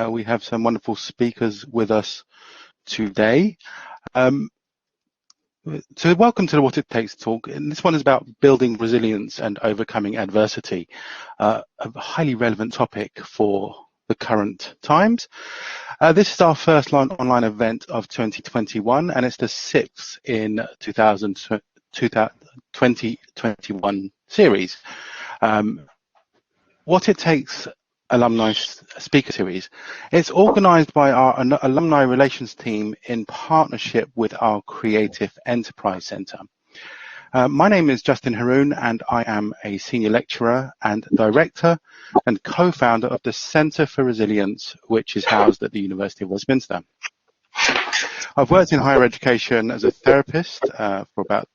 We have some wonderful speakers with us today. So welcome to the What It Takes talk. And this one is about building resilience and overcoming adversity, a highly relevant topic for the current times. This is our first online event of 2021, and it's the 6th in 2021 series. What It Takes Alumni Speaker Series. It's organised by our Alumni Relations team in partnership with our Creative Enterprise Centre. My name is Justin Haroon, and I am a Senior Lecturer and Director and co-founder of the Centre for Resilience, which is housed at the University of Westminster. I've worked in higher education as a therapist for about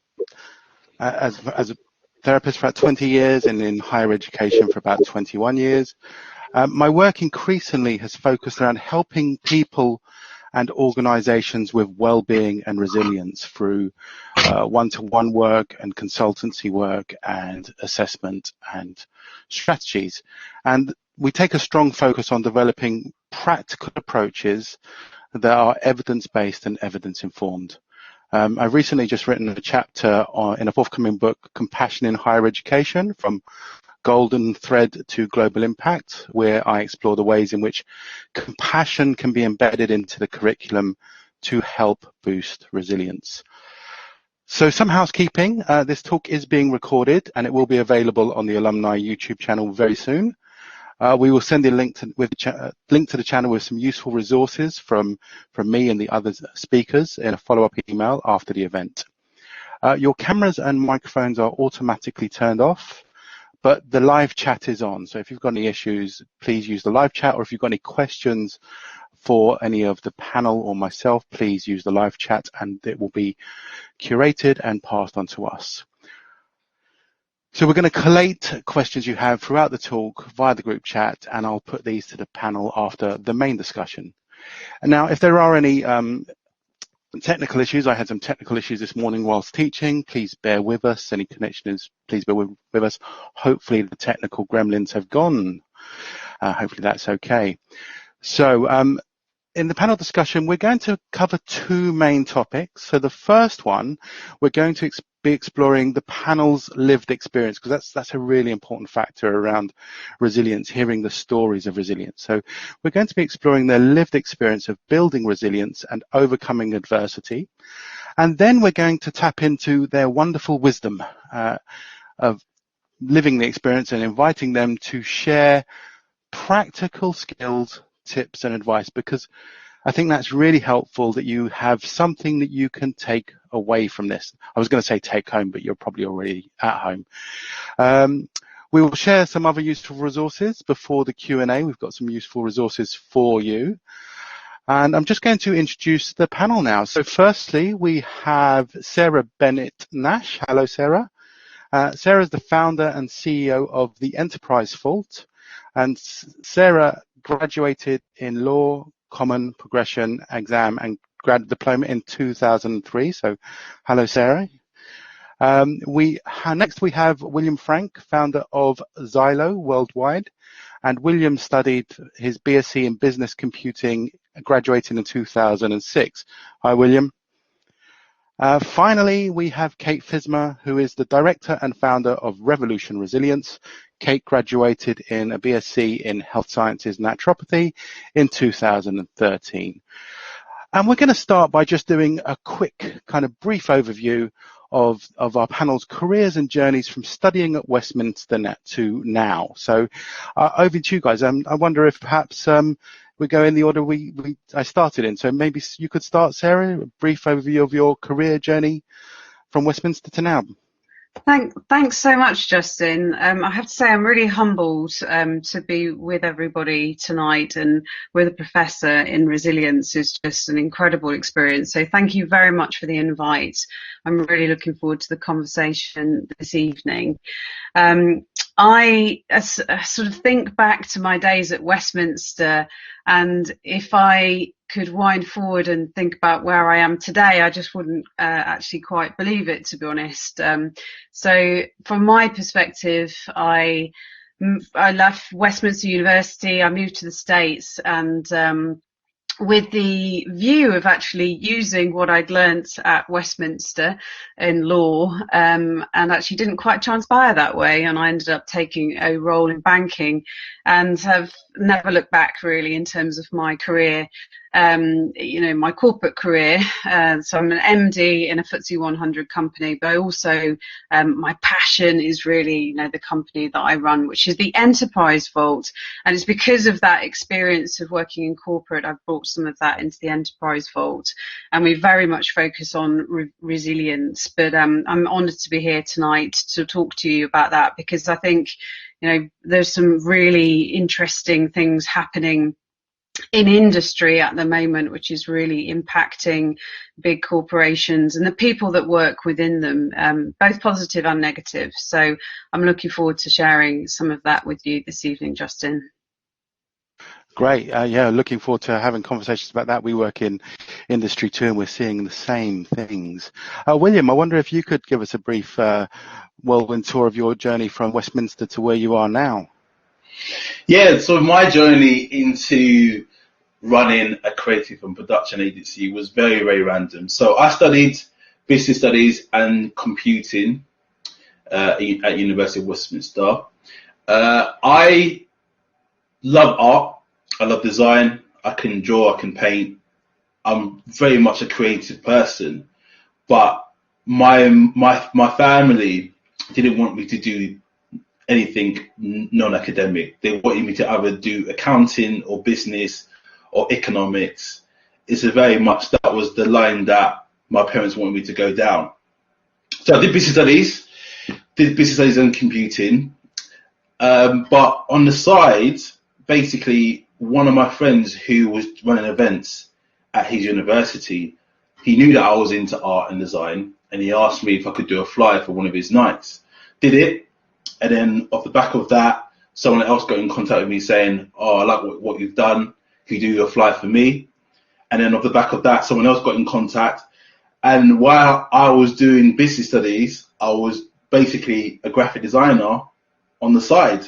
20 years, and in higher education for about 21 years. My work increasingly has focused around helping people and organizations with well-being and resilience through one-to-one work and consultancy work and assessment and strategies. And we take a strong focus on developing practical approaches that are evidence-based and evidence-informed. I've recently just written a chapter in a forthcoming book, Compassion in Higher Education, from Golden Thread to Global Impact, where I explore the ways in which compassion can be embedded into the curriculum to help boost resilience. So some housekeeping, this talk is being recorded and it will be available on the Alumni YouTube channel very soon. We will send a link to the channel with some useful resources from me and the other speakers in a follow-up email after the event. Your cameras and microphones are automatically turned off, but the live chat is on. So if you've got any issues, please use the live chat, or if you've got any questions for any of the panel or myself, please use the live chat and it will be curated and passed on to us. So we're going to collate questions you have throughout the talk via the group chat, and I'll put these to the panel after the main discussion. And now, if there are any technical issues, I had some technical issues this morning whilst teaching. Please bear with us. Any connection is, please bear with us. Hopefully the technical gremlins have gone. Hopefully that's okay. So in the panel discussion, we're going to cover two main topics. So the first one, we're going to be exploring the panel's lived experience, because that's a really important factor around resilience, hearing the stories of resilience. So we're going to be exploring their lived experience of building resilience and overcoming adversity. And then we're going to tap into their wonderful wisdom of living the experience and inviting them to share practical skills, tips and advice, because I think that's really helpful that you have something that you can take away from this. I was going to say take home, but you're probably already at home. We will share some other useful resources before the Q&A. We've got some useful resources for you. And I'm just going to introduce the panel now. So firstly, we have Sarah Bennett-Nash. Hello, Sarah. Sarah is the founder and CEO of the Enterprise Vault. And Sarah graduated in Law, Common Progression Exam and Grad Diploma in 2003. So, hello, Sarah. Next we have William Frank, founder of Xylo Worldwide, and William studied his BSc in Business Computing, graduating in 2006. Hi, William. Finally, we have Kate Fismer, who is the director and founder of Revolution Resilience. Kate graduated in a BSc in Health Sciences Naturopathy in 2013. And we're going to start by just doing a quick kind of brief overview of our panel's careers and journeys from studying at Westminster to now. So over to you guys. I wonder if perhaps we go in the order I started in. So maybe you could start, Sarah, a brief overview of your career journey from Westminster to now. Thanks so much, Justin. I have to say I'm really humbled to be with everybody tonight, and with a professor in resilience is just an incredible experience. So thank you very much for the invite. I'm really looking forward to the conversation this evening. I sort of think back to my days at Westminster, and if I could wind forward and think about where I am today, I just wouldn't actually quite believe it, to be honest. So from my perspective, I I left Westminster University. I moved to the States, and with the view of actually using what I'd learnt at Westminster in law, and actually didn't quite transpire that way. And I ended up taking a role in banking and have never looked back really in terms of my career. My corporate career. So I'm an MD in a FTSE 100 company, but I also, my passion is really, the company that I run, which is the Enterprise Vault. And it's because of that experience of working in corporate, I've brought some of that into the Enterprise Vault. And we very much focus on resilience. But I'm honoured to be here tonight to talk to you about that, because I think, there's some really interesting things happening in industry at the moment, which is really impacting big corporations and the people that work within them, both positive and negative. So I'm looking forward to sharing some of that with you this evening, Justin. Great. Yeah, looking forward to having conversations about that. We work in industry too, and we're seeing the same things. William, I wonder if you could give us a brief whirlwind tour of your journey from Westminster to where you are now. Yeah, so my journey into running a creative and production agency was very, very random. So I studied business studies and computing at University of Westminster. I love art. I love design. I can draw. I can paint. I'm very much a creative person. But my family didn't want me to do anything non-academic. They wanted me to either do accounting or business or economics. It's very much that was the line that my parents wanted me to go down. So I did business studies and computing. But on the side, basically, one of my friends who was running events at his university, he knew that I was into art and design, and he asked me if I could do a flyer for one of his nights. Did it. And then off the back of that, someone else got in contact with me saying, "Oh, I like what you've done. Can you do a flyer for me?" And then off the back of that, someone else got in contact. And while I was doing business studies, I was basically a graphic designer on the side.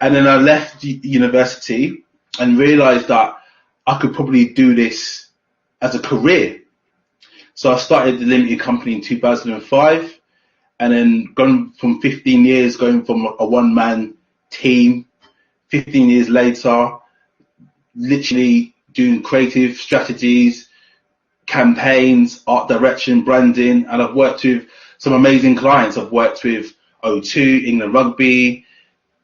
And then I left university and realized that I could probably do this as a career. So I started the limited company in 2005. And then gone from 15 years, going from a one-man team, 15 years later, literally doing creative strategies, campaigns, art direction, branding, and I've worked with some amazing clients. I've worked with O2, England Rugby,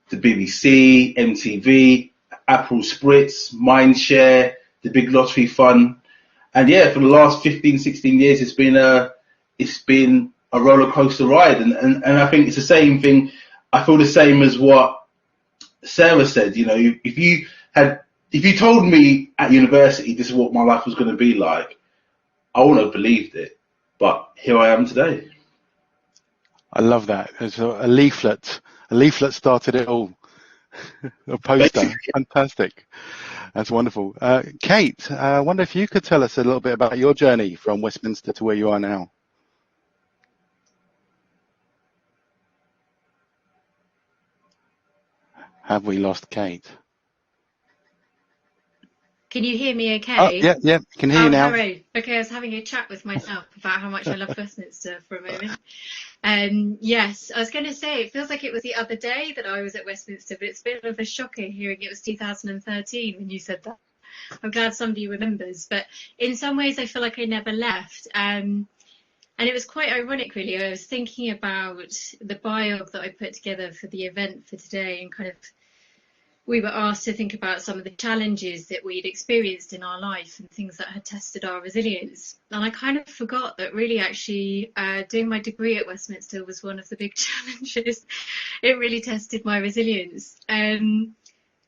the BBC, MTV, Apple Spritz, Mindshare, the Big Lottery Fund. And yeah, for the last 15, 16 years, it's been a roller coaster ride, and I think it's the same thing. I feel the same as what Sarah said. If you told me at university this is what my life was going to be like, I wouldn't have believed it. But here I am today. I love that. It's a leaflet. A leaflet started it all. A poster. Fantastic. That's wonderful. Kate, I wonder if you could tell us a little bit about your journey from Westminster to where you are now. Have we lost Kate? Can you hear me okay? Oh, yeah, can hear you now. Hooray. Okay, I was having a chat with myself about how much I love Westminster for a moment. Yes, I was going to say, it feels like it was the other day that I was at Westminster, but it's a bit of a shocker hearing it was 2013 when you said that. I'm glad somebody remembers, but in some ways I feel like I never left. And it was quite ironic, really. I was thinking about the bio that I put together for the event for today, and kind of we were asked to think about some of the challenges that we'd experienced in our life and things that had tested our resilience. And I kind of forgot that really actually doing my degree at Westminster was one of the big challenges. It really tested my resilience. And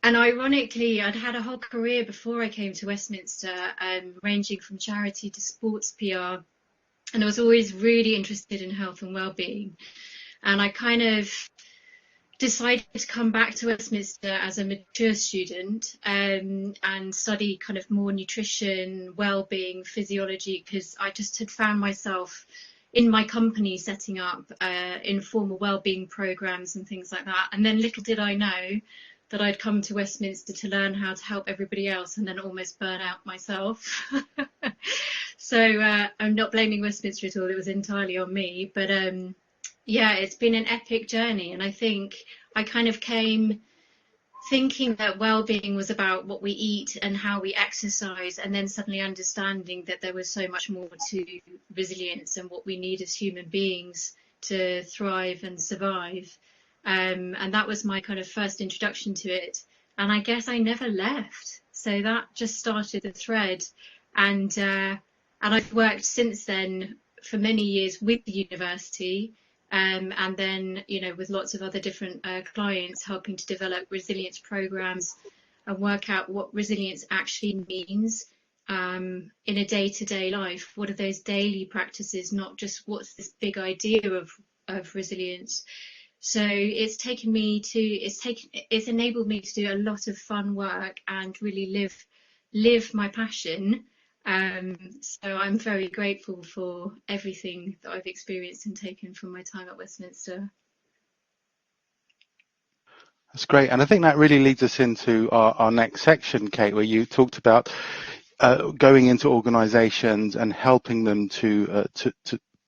ironically, I'd had a whole career before I came to Westminster, ranging from charity to sports PR. And I was always really interested in health and well-being. And I kind of decided to come back to Westminster as a mature student and study kind of more nutrition, well-being, physiology, because I just had found myself in my company setting up informal wellbeing programs and things like that. And then little did I know that I'd come to Westminster to learn how to help everybody else and then almost burn out myself. So I'm not blaming Westminster at all. It was entirely on me. But yeah, it's been an epic journey. And I think I kind of came thinking that well-being was about what we eat and how we exercise, and then suddenly understanding that there was so much more to resilience and what we need as human beings to thrive and survive. And that was my kind of first introduction to it. And I guess I never left. So that just started the thread. And I've worked since then for many years with the university, and then, you know, with lots of other different clients, helping to develop resilience programs and work out what resilience actually means in a day-to-day life. What are those daily practices, not just what's this big idea of resilience. So it's enabled me to do a lot of fun work and really live my passion. So I'm very grateful for everything that I've experienced and taken from my time at Westminster. That's great. And I think that really leads us into our next section, Kate, where you talked about going into organizations and helping them to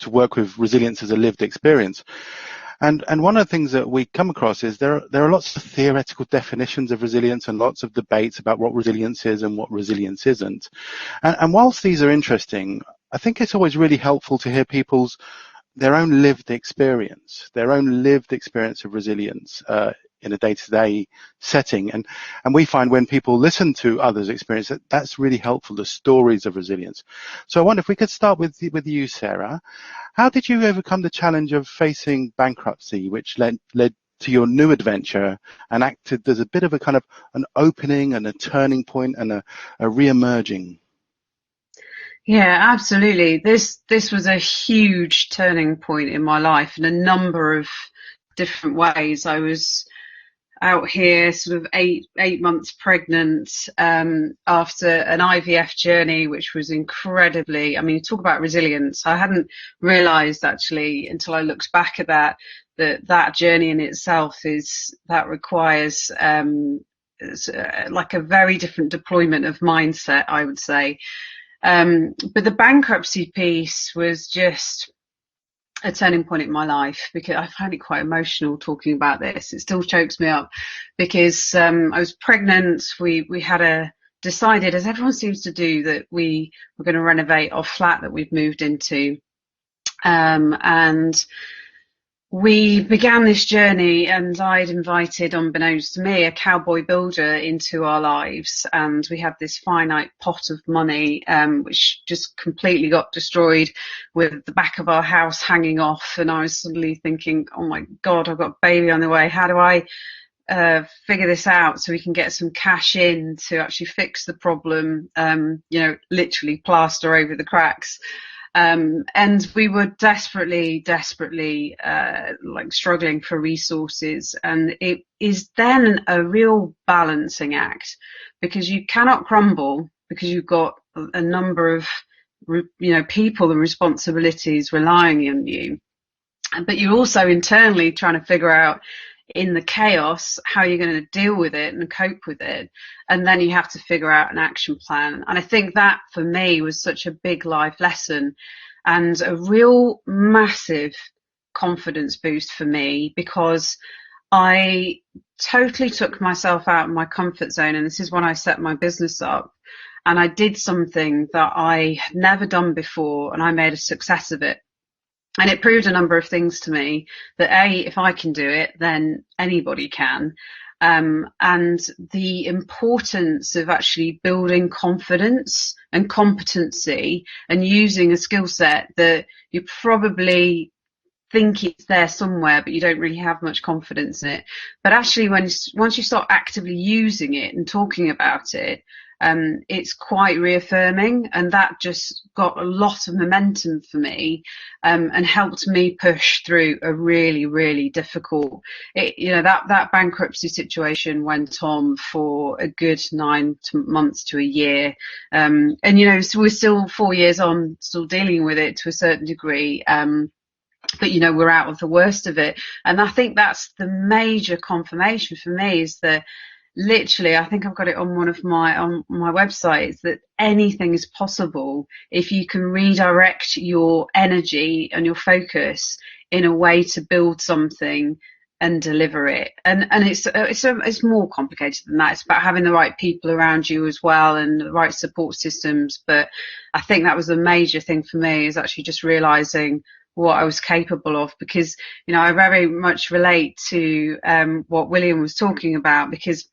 work with resilience as a lived experience. And one of the things that we come across is there are lots of theoretical definitions of resilience and lots of debates about what resilience is and what resilience isn't. And whilst these are interesting, I think it's always really helpful to hear their own lived experience of resilience in a day-to-day setting. And we find when people listen to others' experience, that's really helpful, the stories of resilience. So I wonder if we could start with you, Sarah. How did you overcome the challenge of facing bankruptcy, which led to your new adventure and acted as a bit of a kind of an opening and a turning point and a re-emerging? Yeah, absolutely. This was a huge turning point in my life in a number of different ways. I was out here sort of eight months pregnant after an IVF journey, which was incredibly, I mean, talk about resilience. I hadn't realized actually until I looked back at that journey in itself requires like a very different deployment of mindset, I would say. But the bankruptcy piece was just a turning point in my life, because I find it quite emotional talking about this. It still chokes me up because I was pregnant. We had decided, as everyone seems to do, that we were going to renovate our flat that we've moved into. And we began this journey, and I'd invited, unbeknownst to me, a cowboy builder into our lives, and we had this finite pot of money, which just completely got destroyed with the back of our house hanging off. And I was suddenly thinking, oh my God, I've got a baby on the way. How do I figure this out so we can get some cash in to actually fix the problem, literally plaster over the cracks. And we were desperately, like struggling for resources. And it is then a real balancing act, because you cannot crumble because you've got a number of, people and responsibilities relying on you. But you're also internally trying to figure out, in the chaos, how you're going to deal with it and cope with it. And then you have to figure out an action plan. And I think that for me was such a big life lesson and a real massive confidence boost for me, because I totally took myself out of my comfort zone. And this is when I set my business up, and I did something that I had never done before, and I made a success of it. And it proved a number of things to me, that if I can do it, then anybody can. And the importance of actually building confidence and competency and using a skill set that you probably think it's there somewhere, but you don't really have much confidence in it. But actually, once you start actively using it and talking about it, it's quite reaffirming, and that just got a lot of momentum for me, and helped me push through a really, really difficult, that bankruptcy situation went on for a good 9 months to a year. And, so we're still 4 years on, still dealing with it to a certain degree. But we're out of the worst of it, and I think that's the major confirmation for me, is that literally, I think I've got it on my websites, that anything is possible if you can redirect your energy and your focus in a way to build something and deliver it. And it's more complicated than that. It's about having the right people around you as well, and the right support systems. But I think that was the major thing for me, is actually just realizing what I was capable of, because I very much relate to what William was talking about, because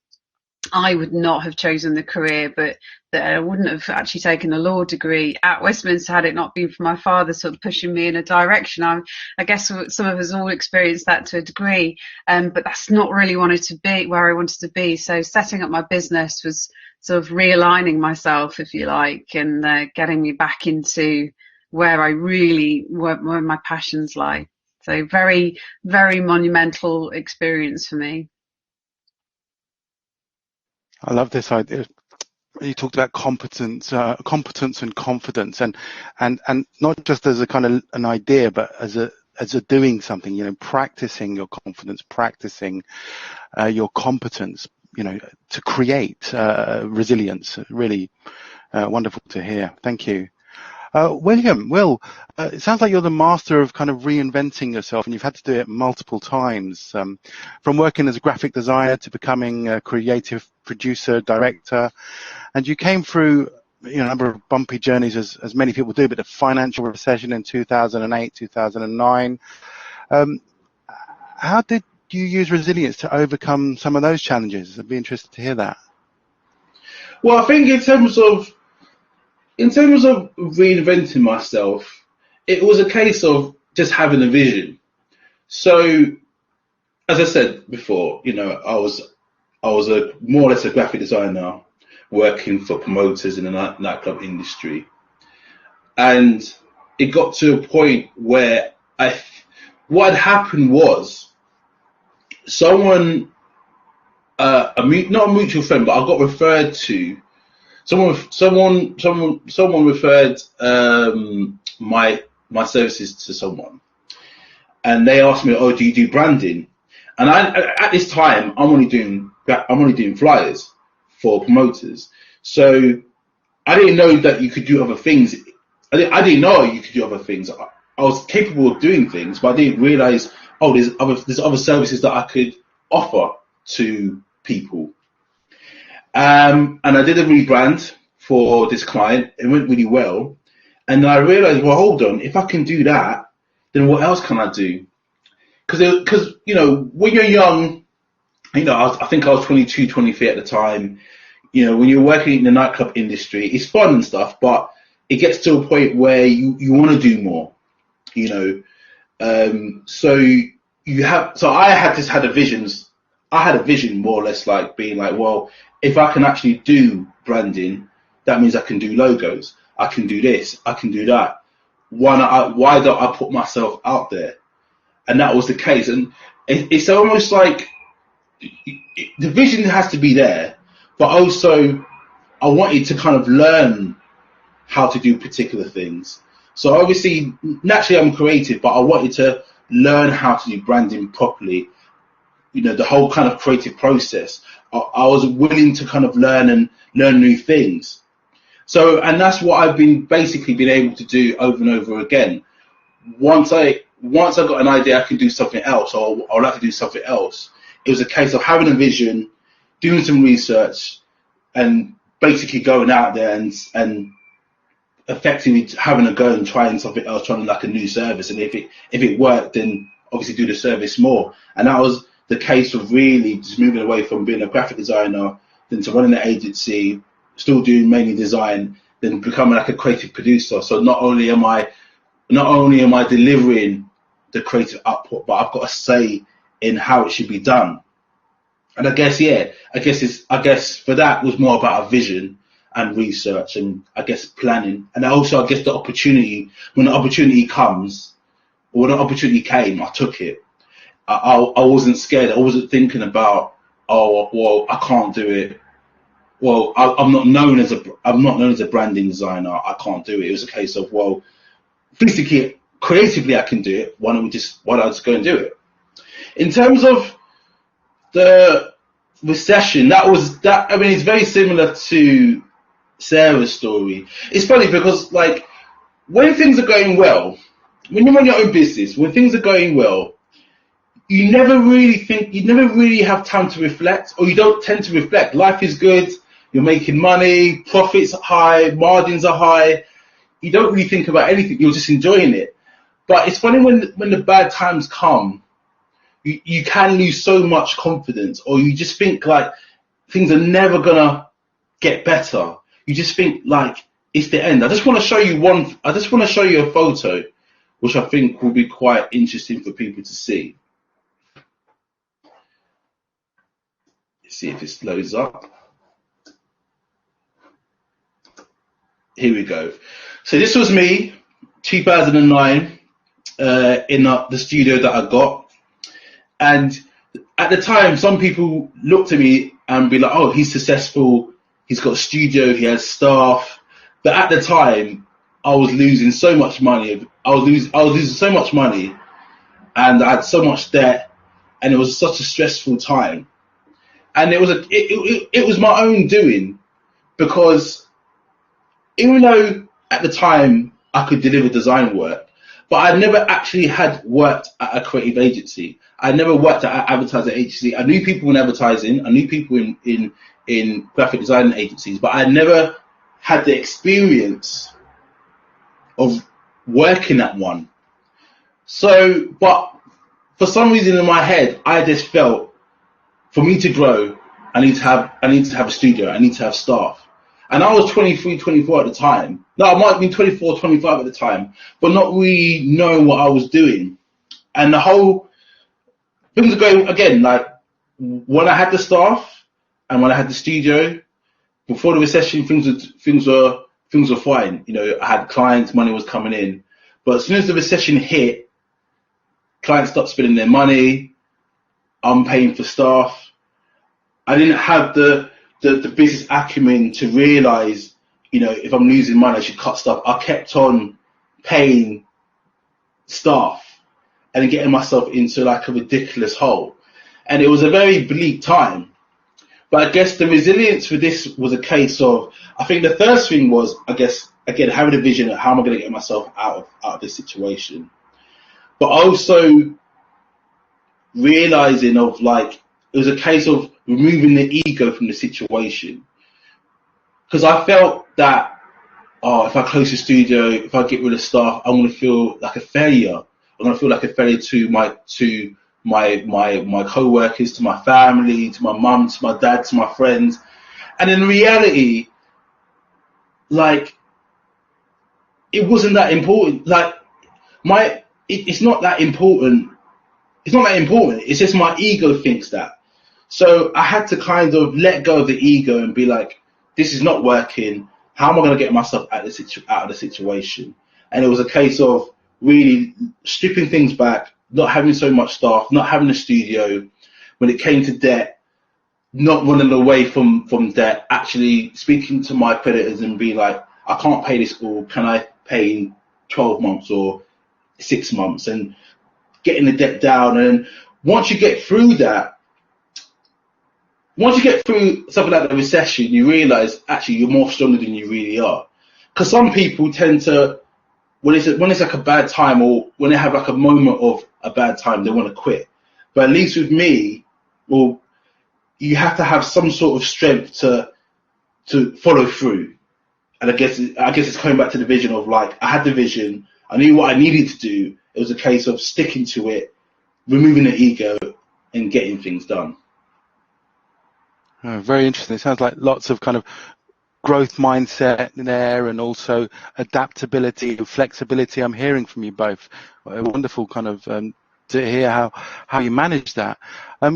I would not have chosen the career, but that I wouldn't have actually taken a law degree at Westminster had it not been for my father sort of pushing me in a direction. I guess some of us all experienced that to a degree, but that's not really wanted to be where I wanted to be. So setting up my business was sort of realigning myself, if you like, and getting me back into where my passions lie. So very, very monumental experience for me. I love this idea. You talked about competence and confidence, and not just as a kind of an idea, but as a doing something. Practicing your confidence, practicing your competence. To create resilience. Really wonderful to hear. Thank you. Will, it sounds like you're the master of kind of reinventing yourself, and you've had to do it multiple times, from working as a graphic designer to becoming a creative producer, director, and you came through a number of bumpy journeys, as many people do, but the financial recession in 2008, 2009. How did you use resilience to overcome some of those challenges? I'd be interested to hear that. Well, I think in terms of reinventing myself, it was a case of just having a vision. So, as I said before, I was a more or less a graphic designer working for promoters in the nightclub industry, and it got to a point where what had happened was someone, not a mutual friend, but I got referred to. Someone referred my services to someone, and they asked me, "Oh, do you do branding?" And at this time, I'm only doing flyers for promoters. So I didn't know that you could do other things. I didn't know you could do other things. I was capable of doing things, but I didn't realize, there's other services that I could offer to people. And I did a rebrand for this client. It went really well. And I realized, well, hold on, if I can do that, then what else can I do? Because when you're young, I think I was 22, 23 at the time. When you're working in the nightclub industry, it's fun and stuff, but it gets to a point where you want to do more, So I had a vision more or less, like being like, well, if I can actually do branding, that means I can do logos. I can do this. I can do that. Why don't I put myself out there? And that was the case. And it's almost like the vision has to be there, but also I wanted to kind of learn how to do particular things. So obviously, naturally I'm creative, but I wanted to learn how to do branding properly. The whole kind of creative process. I was willing to kind of learn new things. So, and that's what I've been able to do over and over again. Once I got an idea I can do something else, or I'd like to do something else, it was a case of having a vision, doing some research, and basically going out there and effectively having a go and trying something else, trying like a new service. And if it worked, then obviously do the service more. And that was the case of really just moving away from being a graphic designer, then to running an agency, still doing mainly design, then becoming like a creative producer. So not only am I delivering the creative output, but I've got a say in how it should be done. And I guess for that was more about a vision. and research and I guess planning. And also I guess the opportunity, when the opportunity comes, or when the opportunity came, I took it. I wasn't scared. I wasn't thinking about, oh, well, I can't do it. Well, I'm not known as a branding designer. I can't do it. It was a case of, well, physically, creatively, I can do it. Why don't I just go and do it? In terms of the recession, it's very similar to Sarah's story. It's funny because, like, when things are going well, when you run your own business, when things are going well, you never really have time to reflect, or you don't tend to reflect. Life is good, you're making money, profits are high, margins are high. You don't really think about anything, you're just enjoying it. But it's funny when the bad times come, you can lose so much confidence, or you just think like things are never gonna get better. You just think like it's the end. I just want to show you a photo, which I think will be quite interesting for people to see. Let's see if this loads up. Here we go. So this was me, 2009, in the studio that I got. And at the time, some people looked at me and be like, oh, he's successful. He's got a studio. He has staff. But at the time, I was losing so much money. I was losing so much money, and I had so much debt, and it was such a stressful time. And it was my own doing, because even though at the time I could deliver design work, but I never actually had worked at a creative agency. I never worked at an advertising agency. I knew people in advertising. I knew people in graphic design agencies, but I never had the experience of working at one. So, but for some reason in my head, I just felt, for me to grow, I need to have a studio. I need to have staff. And I was 23, 24 at the time. No, I might have been 24, 25 at the time, but not really knowing what I was doing. And the whole things are going again, like when I had the staff and when I had the studio, before the recession, things were fine. You know, I had clients, money was coming in. But as soon as the recession hit, clients stopped spending their money. I'm paying for staff. I didn't have the business acumen to realize, you know, if I'm losing money, I should cut stuff. I kept on paying staff and getting myself into like a ridiculous hole. And it was a very bleak time. But I guess the resilience for this was a case of, I think the first thing was, I guess, again, having a vision of how am I going to get myself out of this situation. But also realizing of like, it was a case of removing the ego from the situation. Because I felt that, if I close the studio, if I get rid of staff, I'm going to feel like a failure. I'm going to feel like a failure to my co-workers, to my family, to my mum, to my dad, to my friends. And in reality, like, it wasn't that important. Like, it's not that important. It's not that important. It's just my ego thinks that. So I had to kind of let go of the ego and be like, this is not working. How am I going to get myself out of the situation? And it was a case of really stripping things back, not having so much staff, not having a studio. When it came to debt, not running away from debt, actually speaking to my creditors and being like, I can't pay this all. Can I pay in 12 months or 6 months? And getting the debt down. And once you get through that, once you get through something like the recession, you realize actually you're more stronger than you really are. Because some people tend to, when it's like a bad time, or when they have like a moment of a bad time, they want to quit. But at least with me, well, you have to have some sort of strength to follow through. And I guess it's coming back to the vision of like, I had the vision, I knew what I needed to do. It was a case of sticking to it, removing the ego, and getting things done. Oh, very interesting. It sounds like lots of kind of growth mindset in there, and also adaptability and flexibility. I'm hearing from you both. A wonderful kind of to hear how you manage that.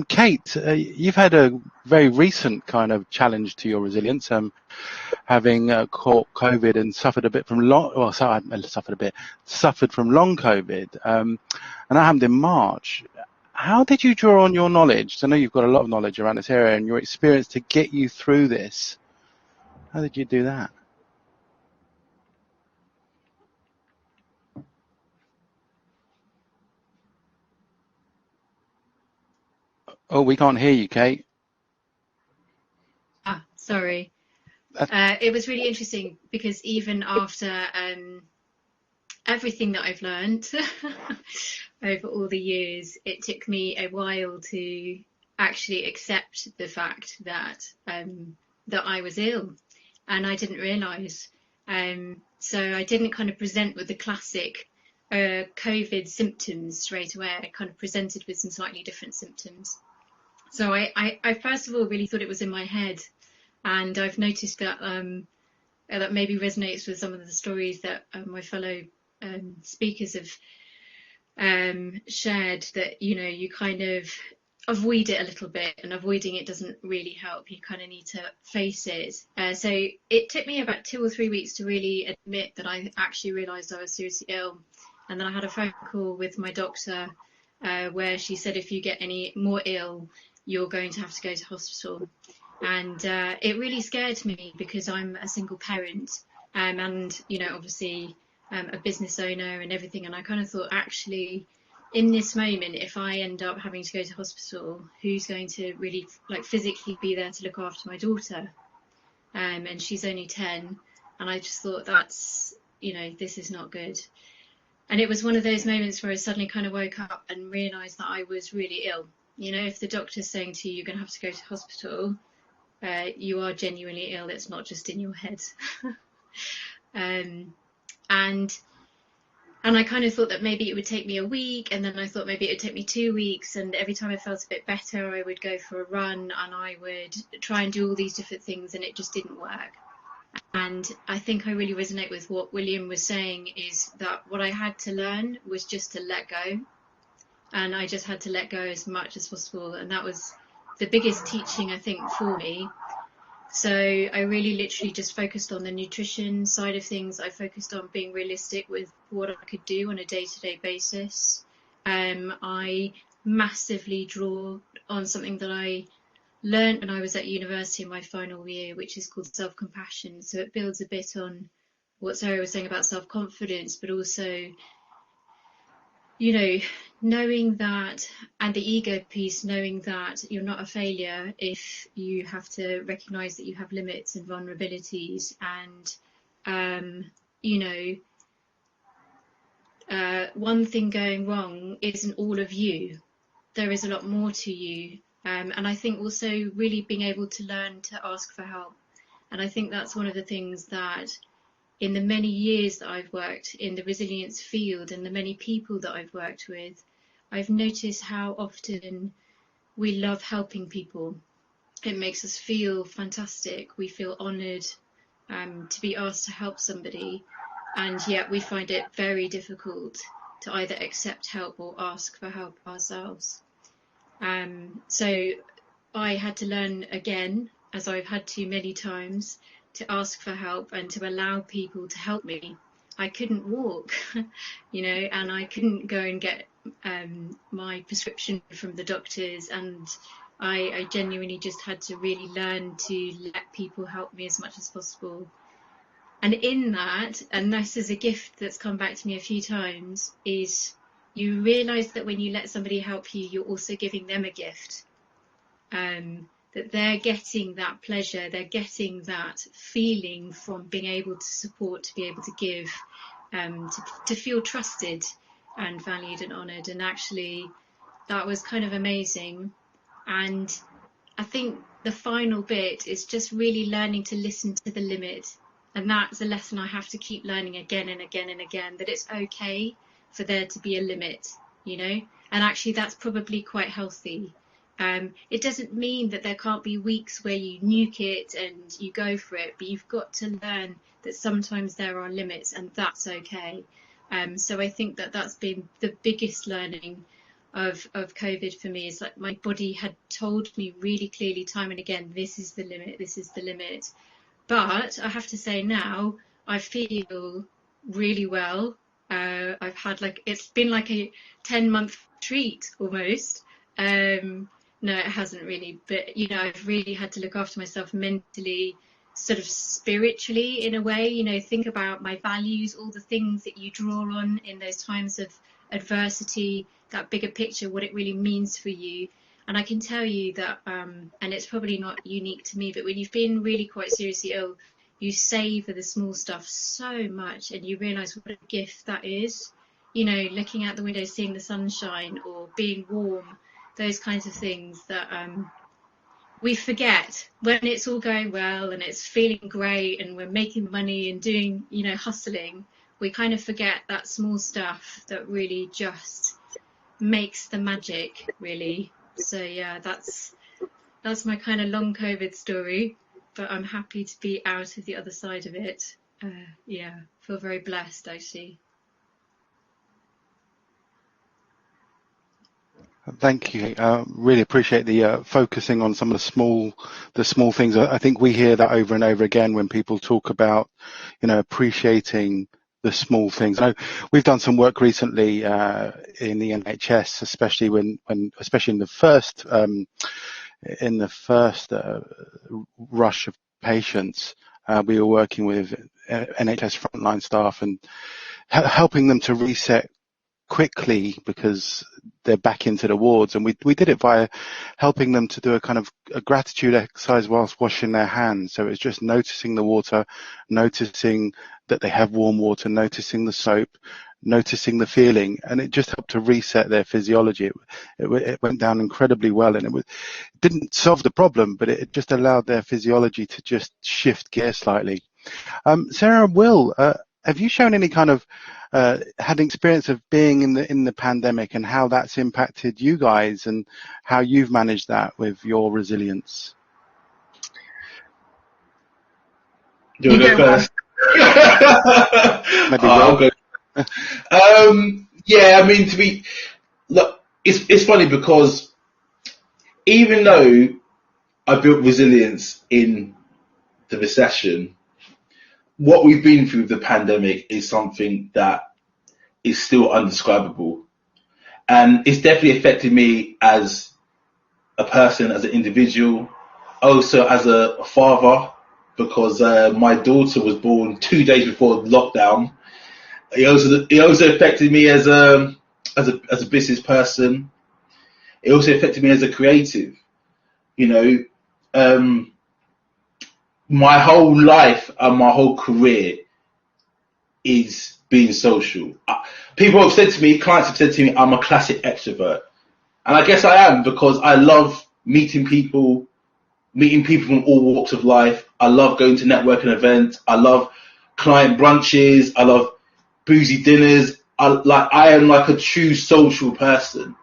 Kate, you've had a very recent kind of challenge to your resilience, having caught COVID and suffered a bit from suffered from long COVID, and that happened in March. How did you draw on your knowledge? I know you've got a lot of knowledge around this area and your experience to get you through this. How did you do that? Oh, we can't hear you, Kate. Sorry. It was really interesting because even after everything that I've learned over all the years, it took me a while to actually accept the fact that that I was ill, and I didn't realise. So I didn't kind of present with the classic COVID symptoms straight away. I kind of presented with some slightly different symptoms. So I first of all really thought it was in my head, and I've noticed that that maybe resonates with some of the stories that my fellow speakers have shared, that you kind of avoid it a little bit, and avoiding it doesn't really help. You kind of need to face it. So it took me about 2 or 3 weeks to really admit that I actually realised I was seriously ill, and then I had a phone call with my doctor where she said, if you get any more ill, you're going to have to go to hospital. And it really scared me because I'm a single parent, and obviously a business owner and everything, and I kind of thought, actually, in this moment, if I end up having to go to hospital, who's going to really physically be there to look after my daughter? And she's only 10, and I just thought, that's, this is not good. And it was one of those moments where I suddenly kind of woke up and realised that I was really ill. If the doctor's saying to you, you're going to have to go to hospital, you are genuinely ill. It's not just in your head. And I kind of thought that maybe it would take me a week, and then I thought maybe it would take me 2 weeks, and every time I felt a bit better, I would go for a run, and I would try and do all these different things, and it just didn't work. And I think I really resonate with what William was saying, is that what I had to learn was just to let go, and I just had to let go as much as possible, and that was the biggest teaching, I think, for me. So I really literally just focused on the nutrition side of things. I focused on being realistic with what I could do on a day-to-day basis. I massively draw on something that I learned when I was at university in my final year, which is called self-compassion. So it builds a bit on what Sarah was saying about self-confidence, but also, knowing that, and the ego piece, knowing that you're not a failure if you have to recognize that you have limits and vulnerabilities, and one thing going wrong isn't all of you. There is a lot more to you, and I think also really being able to learn to ask for help. And I think that's one of the things that, in the many years that I've worked in the resilience field and the many people that I've worked with, I've noticed how often we love helping people. It makes us feel fantastic. We feel honoured to be asked to help somebody, and yet we find it very difficult to either accept help or ask for help ourselves. So I had to learn again, as I've had to many times, to ask for help and to allow people to help me. I couldn't walk, and I couldn't go and get my prescription from the doctors, and I genuinely just had to really learn to let people help me as much as possible. And in that, and this is a gift that's come back to me a few times, is you realise that when you let somebody help you, you're also giving them a gift. That they're getting that pleasure, they're getting that feeling from being able to support, to be able to give, to feel trusted and valued and honoured. And actually, that was kind of amazing. And I think the final bit is just really learning to listen to the limit. And that's a lesson I have to keep learning again and again and again, that it's okay for there to be a limit, and actually that's probably quite healthy. It doesn't mean that there can't be weeks where you nuke it and you go for it, but you've got to learn that sometimes there are limits, and that's okay. So I think that that's been the biggest learning of COVID for me is like my body had told me really clearly time and again, this is the limit, this is the limit. But I have to say now, I feel really well. I've had it's been like a 10-month treat almost. No, it hasn't really, but I've really had to look after myself mentally, sort of spiritually in a way, think about my values, all the things that you draw on in those times of adversity, that bigger picture, what it really means for you. And I can tell you that, and it's probably not unique to me, but when you've been really quite seriously ill, you savour the small stuff so much, and you realise what a gift that is. Looking out the window, seeing the sunshine, or being warm, those kinds of things that we forget when it's all going well and it's feeling great and we're making money and doing, hustling. We kind of forget that small stuff that really just makes the magic, really. So yeah, that's my kind of long COVID story, but I'm happy to be out of the other side of it. Feel very blessed, actually. Thank you. Really appreciate the focusing on some of the small things. I think we hear that over and over again when people talk about, appreciating the small things. I know we've done some work recently in the NHS, especially especially in the first rush of patients. We were working with NHS frontline staff and helping them to reset quickly because they're back into the wards, and we did it via helping them to do a kind of a gratitude exercise whilst washing their hands. So it's just noticing the water, noticing that they have warm water, noticing the soap, noticing the feeling, and it just helped to reset their physiology. It went down incredibly well, and it didn't solve the problem, but it just allowed their physiology to just shift gear slightly. Sarah and Will, have you shown any kind of had experience of being in the pandemic and how that's impacted you guys and how you've managed that with your resilience? Do you go first? Maybe I'll go. Yeah, I mean, look, it's funny because even though I built resilience in the recession, what we've been through the pandemic is something that is still undescribable. And it's definitely affected me as a person, as an individual, also as a father, because my daughter was born 2 days before lockdown. It also affected me as a business person. It also affected me as a creative. My whole life and my whole career is being social. People have said to me, clients have said to me, I'm a classic extrovert. And I guess I am, because I love meeting people from all walks of life. I love going to networking events. I love client brunches. I love boozy dinners. I am like a true social person.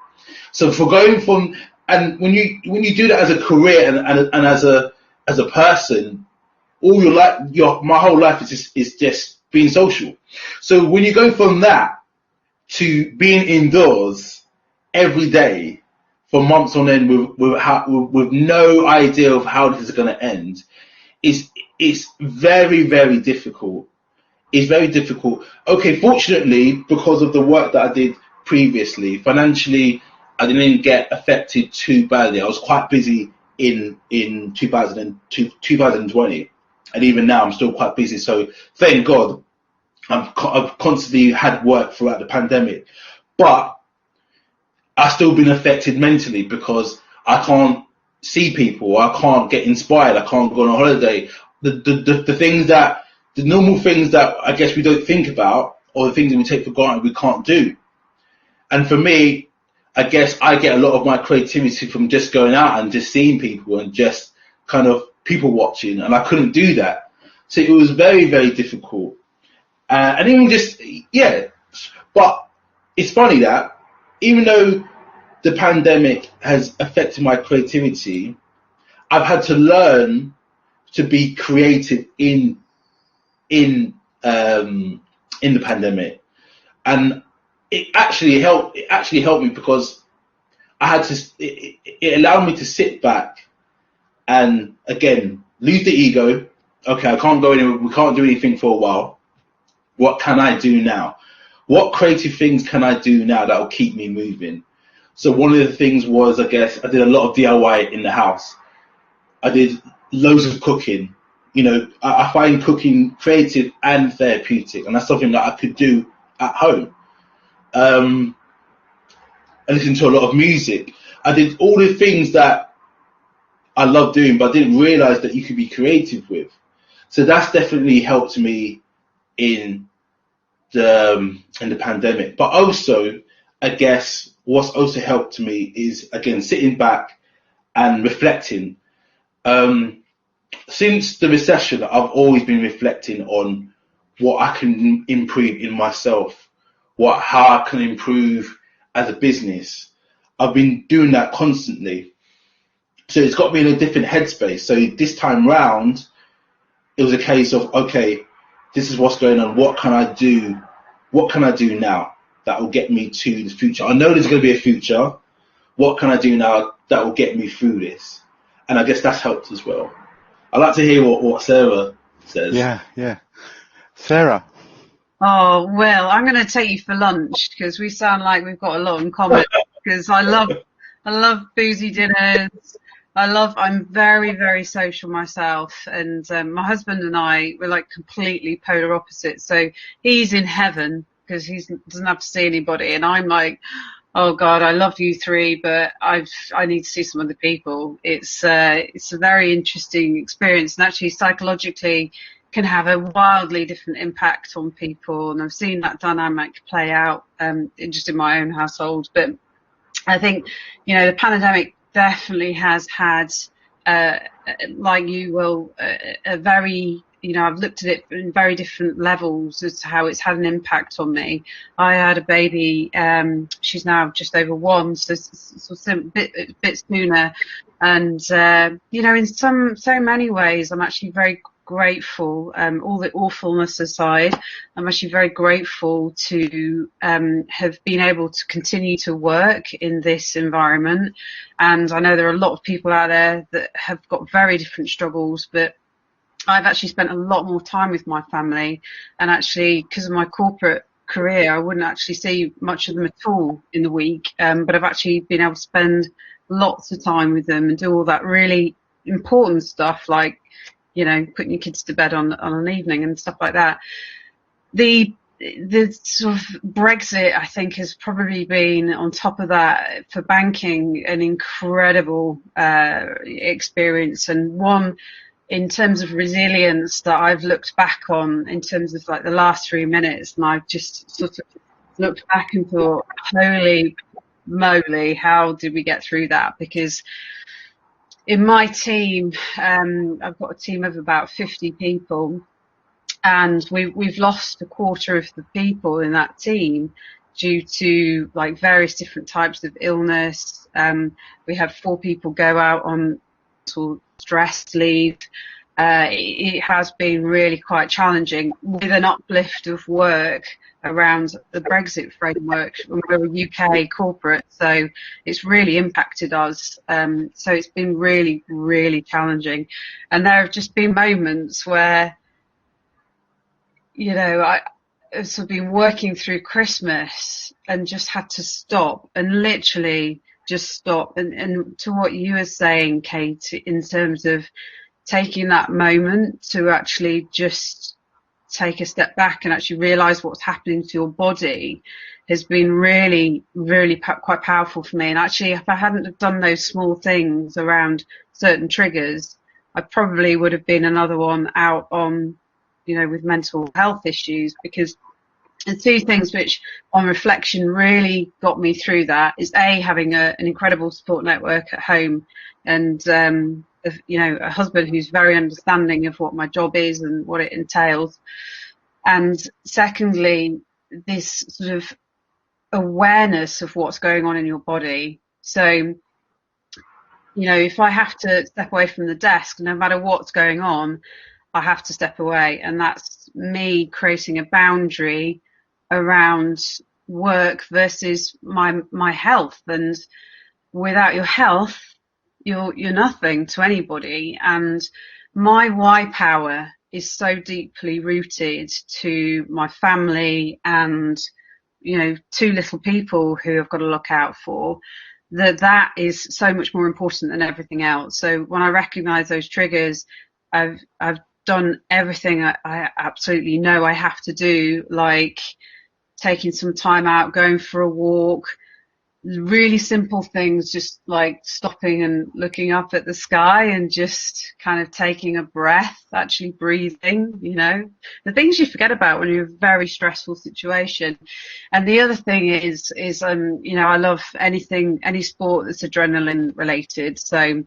So for going from, and when you do that as a career and as a person, all your life, my whole life is just being social. So when you go from that to being indoors every day for months on end with no idea of how this is going to end, it's very, very difficult. It's very difficult. Okay, fortunately, because of the work that I did previously, financially, I didn't get affected too badly. I was quite busy in 2020. And even now, I'm still quite busy. So thank God, I've constantly had work throughout the pandemic. But I've still been affected mentally because I can't see people. I can't get inspired. I can't go on a holiday. The things that, the normal things that I guess we don't think about, or the things that we take for granted, we can't do. And for me, I guess I get a lot of my creativity from just going out and just seeing people and just kind of people watching, and I couldn't do that. So it was very, very difficult. And even just, yeah. But it's funny that even though the pandemic has affected my creativity, I've had to learn to be creative in the pandemic. And it actually helped me because I had to, it allowed me to sit back and again, lose the ego. Okay, I can't go anywhere. We can't do anything for a while. What can I do now? What creative things can I do now that will keep me moving? So one of the things was, I guess, I did a lot of DIY in the house. I did loads of cooking. You know, I find cooking creative and therapeutic, and that's something that I could do at home. I listened to a lot of music. I did all the things that I love doing, but I didn't realize that you could be creative with. So that's definitely helped me in the pandemic. But also, I guess what's also helped me is, again, sitting back and reflecting. Since the recession, I've always been reflecting on what I can improve in myself, how I can improve as a business. I've been doing that constantly. So it's got me in a different headspace. So this time round, it was a case of, okay, this is what's going on. What can I do? What can I do now that will get me to the future? I know there's going to be a future. What can I do now that will get me through this? And I guess that's helped as well. I'd like to hear what Sarah says. Yeah. Sarah. Oh, well, I'm going to take you for lunch because we sound like we've got a lot in common because I love boozy dinners. I'm very, very social myself, and my husband and I, we're like completely polar opposites. So he's in heaven because he doesn't have to see anybody, and I'm like, oh God, I love you three, but I need to see some other people. It's a very interesting experience, and actually psychologically can have a wildly different impact on people. And I've seen that dynamic play out just in my own household. But I think, you know, the pandemic definitely has had, like you will, a very, you know, I've looked at it in very different levels as to how it's had an impact on me. I had a baby, she's now just over 1, so a bit sooner. And, you know, in so many ways, I'm actually very grateful, all the awfulness aside, I'm actually very grateful to have been able to continue to work in this environment. And I know there are a lot of people out there that have got very different struggles, but I've actually spent a lot more time with my family, and actually because of my corporate career I wouldn't actually see much of them at all in the week, but I've actually been able to spend lots of time with them and do all that really important stuff, like, you know, putting your kids to bed on an evening and stuff like that. The sort of Brexit, I think, has probably been on top of that for banking an incredible experience, and one in terms of resilience that I've looked back on in terms of like the last 3 minutes, and I've just sort of looked back and thought, holy moly, how did we get through that? Because in my team, I've got a team of about 50 people, and we've lost a quarter of the people in that team due to like various different types of illness. We had 4 people go out on stress leave. It has been really quite challenging with an uplift of work around the Brexit framework. We're a UK corporate, so it's really impacted us. So it's been really, really challenging. And there have just been moments where, you know, I've sort of been working through Christmas and just had to stop and literally just stop. And to what you were saying, Kate, in terms of taking that moment to actually just take a step back and actually realize what's happening to your body has been really, really quite powerful for me. And actually, if I hadn't have done those small things around certain triggers, I probably would have been another one out on, you know, with mental health issues. Because the 2 things which on reflection really got me through that is having an incredible support network at home, and you know, a husband who's very understanding of what my job is and what it entails. And secondly, this sort of awareness of what's going on in your body. So, you know, if I have to step away from the desk, no matter what's going on, I have to step away. And that's me creating a boundary around work versus my health. And without your health, you're nothing to anybody. And my why power is so deeply rooted to my family and, you know, 2 little people who I've got to look out for, that is so much more important than everything else. So when I recognize those triggers, I've done everything I absolutely know I have to do, like taking some time out, going for a walk, really simple things, just like stopping and looking up at the sky and just kind of taking a breath, actually breathing, you know, the things you forget about when you're in a very stressful situation. And the other thing is, you know, I love any sport that's adrenaline related. So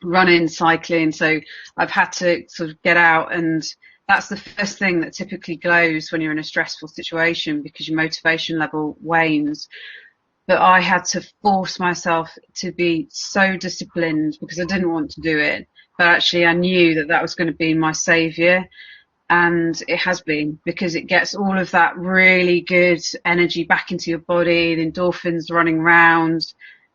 running, cycling. So I've had to sort of get out, and that's the first thing that typically goes when you're in a stressful situation because your motivation level wanes. But I had to force myself to be so disciplined because I didn't want to do it. But actually I knew that was going to be my saviour. And it has been, because it gets all of that really good energy back into your body, the endorphins running around,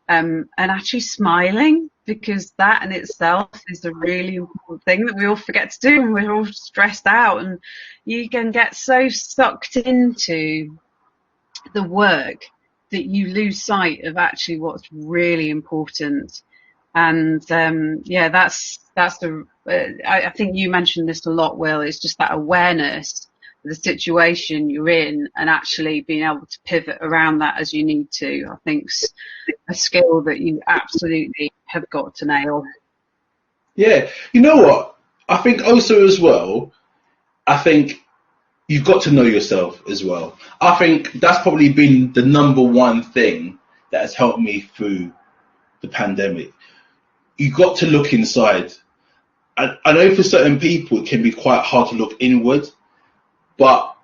and actually smiling, because that in itself is a really important thing that we all forget to do when we're all stressed out. And you can get so sucked into the work that you lose sight of actually what's really important. And that's the I think you mentioned this a lot, Will. It's just that awareness of the situation you're in and actually being able to pivot around that as you need to. I think's a skill that you absolutely have got to nail. Yeah, you know what? I think also as well, I think you've got to know yourself as well. I think that's probably been the number one thing that has helped me through the pandemic. You've got to look inside. I know for certain people it can be quite hard to look inward, but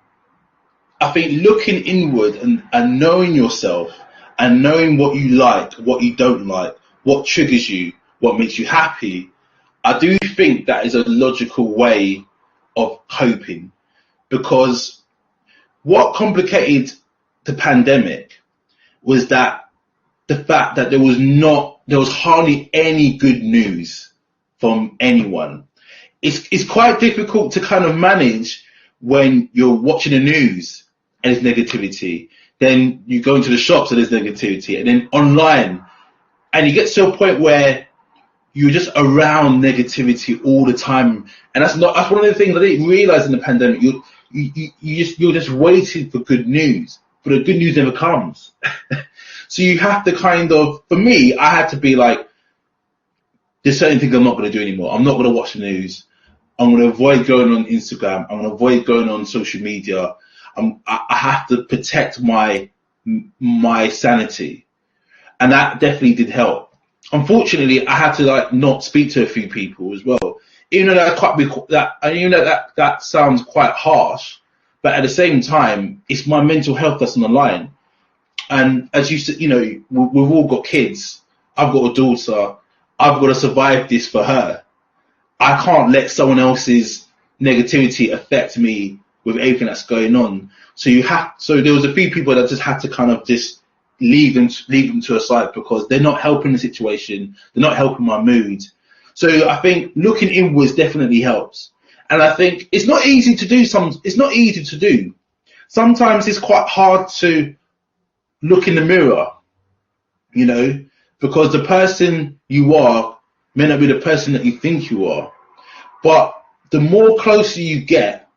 I think looking inward and knowing yourself and knowing what you like, what you don't like, what triggers you, what makes you happy, I do think that is a logical way of coping. Because what complicated the pandemic was that the fact that there was hardly any good news from anyone. It's quite difficult to kind of manage when you're watching the news and there's negativity. Then you go into the shops and there's negativity, and then online, and you get to a point where you're just around negativity all the time. And that's one of the things I didn't realize in the pandemic. You're just waiting for good news, but the good news never comes. So you have to kind of, for me, I had to be like, there's certain things I'm not going to do anymore. I'm not going to watch the news. I'm going to avoid going on Instagram. I'm going to avoid going on social media. I have to protect my sanity, and that definitely did help. Unfortunately, I had to not speak to a few people as well. Even though that sounds quite harsh, but at the same time, it's my mental health that's on the line. And as you said, we've all got kids. I've got a daughter. I've got to survive this for her. I can't let someone else's negativity affect me with everything that's going on. So there was a few people that just had to kind of just leave them to a side because they're not helping the situation. They're not helping my mood. So I think looking inwards definitely helps. And I think it's not easy to do. It's not easy to do. Sometimes it's quite hard to look in the mirror, because the person you are may not be the person that you think you are. But the more closer you get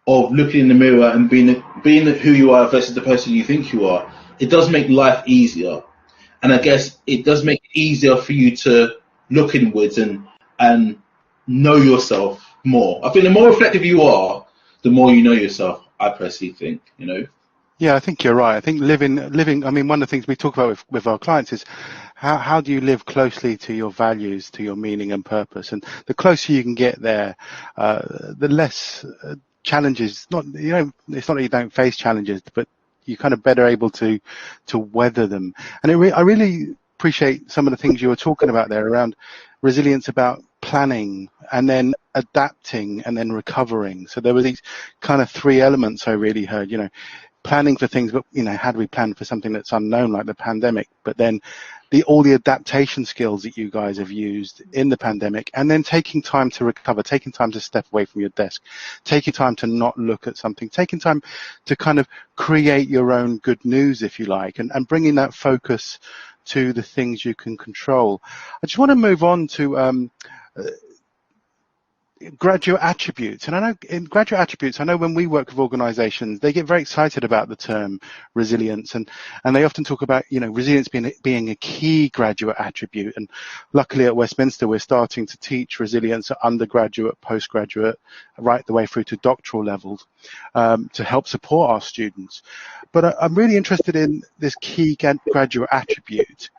of looking in the mirror and being who you are versus the person you think you are, it does make life easier. And I guess it does make it easier for you to look inwards and know yourself more. I think the more reflective you are, the more you know yourself, I personally think, Yeah, I think you're right. I think living, I mean, one of the things we talk about with our clients is how do you live closely to your values, to your meaning and purpose? And the closer you can get there, the less challenges, it's not that you don't face challenges, but you're kind of better able to weather them. And I really appreciate some of the things you were talking about there around resilience, about planning and then adapting and then recovering. So there were these kind of three elements I really heard, planning for things, but had we planned for something that's unknown like the pandemic? But then all the adaptation skills that you guys have used in the pandemic, and then taking time to recover, taking time to step away from your desk, taking time to not look at something, taking time to kind of create your own good news, if you like, and bringing that focus to the things you can control. I just want to move on to graduate attributes. And I know in graduate attributes, I know when we work with organizations, they get very excited about the term resilience, and they often talk about, resilience being a key graduate attribute. And luckily at Westminster, we're starting to teach resilience at undergraduate, postgraduate, right the way through to doctoral levels, to help support our students. But I'm really interested in this key graduate attribute.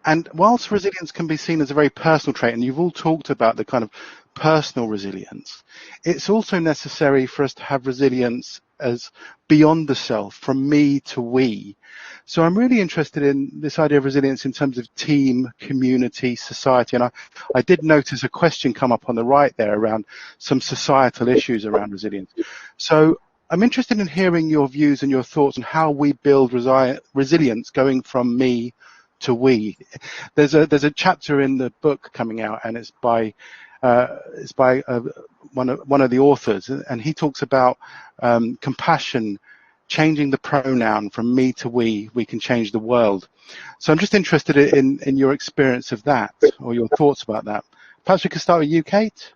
And whilst resilience can be seen as a very personal trait, and you've all talked about the kind of personal resilience, it's also necessary for us to have resilience as beyond the self, from me to we. So I'm really interested in this idea of resilience in terms of team, community, society. And I did notice a question come up on the right there around some societal issues around resilience. So I'm interested in hearing your views and your thoughts on how we build resilience going from me to we. There's a chapter in the book coming out, and it's by one of the authors, and he talks about compassion, changing the pronoun from me to we can change the world. So I'm just interested in your experience of that, or your thoughts about that. Perhaps we could start with you, Kate.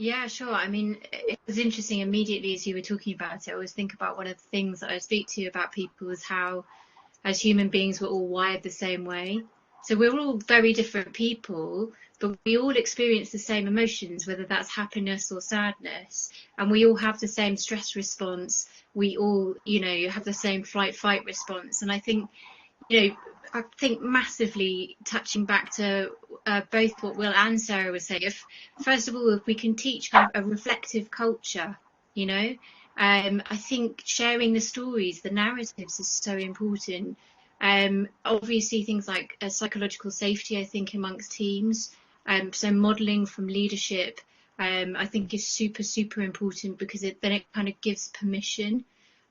Yeah, sure. I mean, it was interesting immediately as you were talking about it. I always think about one of the things that I speak to about people is how, as human beings, we're all wired the same way. So we're all very different people, but we all experience the same emotions, whether that's happiness or sadness. And we all have the same stress response. We all, have the same flight-fight response. And I think, massively touching back to both what Will and Sarah were saying, first of all, if we can teach kind of a reflective culture, I think sharing the stories, the narratives is so important. Obviously things like psychological safety, I think, amongst teams. So modelling from leadership, I think is super, super important, because it kind of gives permission.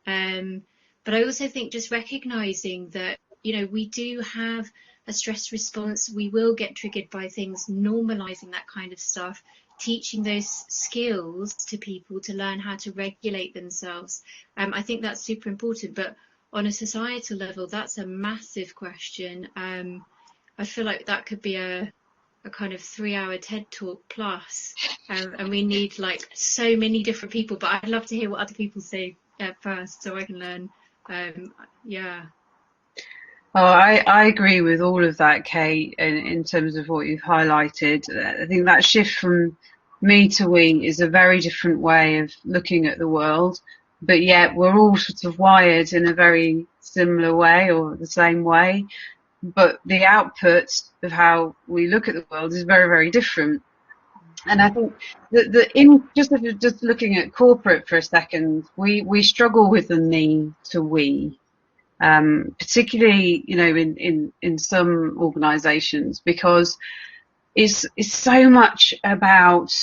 But I also think just recognising that, we do have a stress response. We will get triggered by things, normalising that kind of stuff, teaching those skills to people to learn how to regulate themselves. I think that's super important. But on a societal level, that's a massive question. I feel like that could be a kind of 3-hour TED talk plus, and we need like so many different people. But I'd love to hear what other people say first, so I can learn. Yeah. Oh, I agree with all of that, Kate, in terms of what you've highlighted. I think that shift from me to we is a very different way of looking at the world, but yet we're all sort of wired in a very similar way, or the same way, but the output of how we look at the world is very, very different. And I think that just looking at corporate for a second, we struggle with the me to we. Particularly, in some organisations, because it's so much about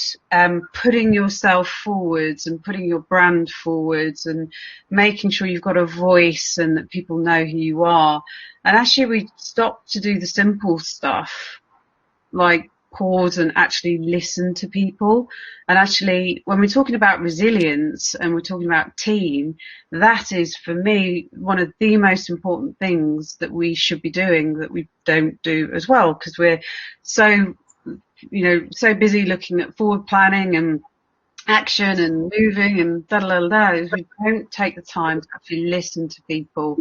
putting yourself forwards and putting your brand forwards and making sure you've got a voice and that people know who you are. And actually, we stop to do the simple stuff, like pause and actually listen to people. And actually, when we're talking about resilience and we're talking about team, that is, for me, one of the most important things that we should be doing that we don't do as well, because we're so busy looking at forward planning and action and moving and is we don't take the time to actually listen to people.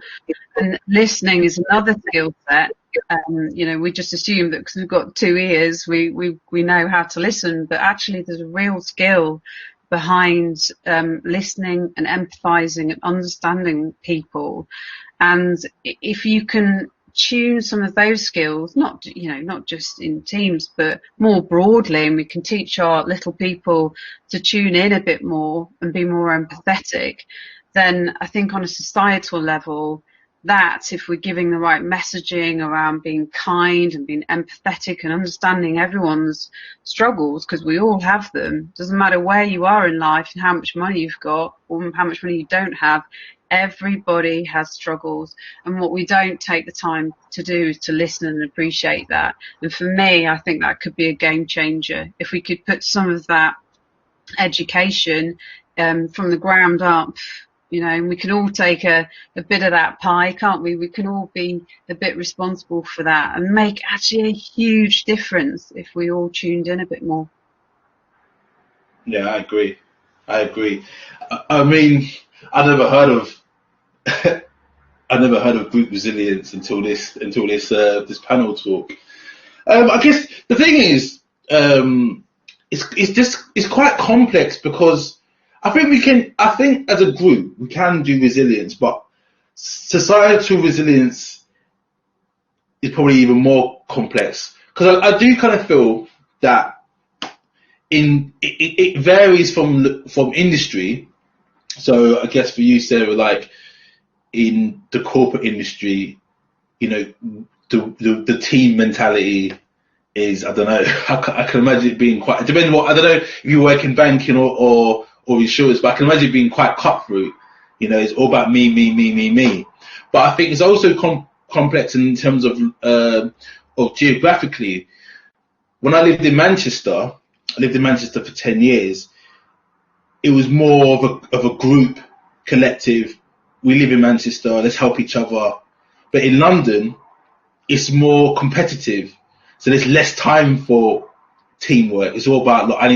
And listening is another skill set. We just assume that because we've got 2 ears, we know how to listen, but actually there's a real skill behind listening and empathizing and understanding people. And if you can tune some of those skills, not just in teams, but more broadly, and we can teach our little people to tune in a bit more and be more empathetic, then I think on a societal level, that, if we're giving the right messaging around being kind and being empathetic and understanding everyone's struggles, because we all have them, doesn't matter where you are in life and how much money you've got or how much money you don't have, everybody has struggles. And what we don't take the time to do is to listen and appreciate that. And for me, I think that could be a game changer if we could put some of that education from the ground up. You know, and we can all take a bit of that pie, can't we? We can all be a bit responsible for that and make actually a huge difference if we all tuned in a bit more. Yeah, I agree. I mean, I never heard of group resilience until this panel talk. I guess the thing is, it's quite complex, because I think as a group we can do resilience, but societal resilience is probably even more complex, because I do kind of feel that it varies from industry. So I guess for you, Sarah, like in the corporate industry, you know, the team mentality is, I don't know, I can imagine it being quite, it depends what, I don't know if you work in banking or insurance, but I can imagine it being quite cutthroat. You know, it's all about me. But I think it's also complex in terms of geographically. When I lived in Manchester for 10 years, it was more of a group collective. We live in Manchester, let's help each other. But in London, it's more competitive. So there's less time for teamwork. It's all about, look, I'm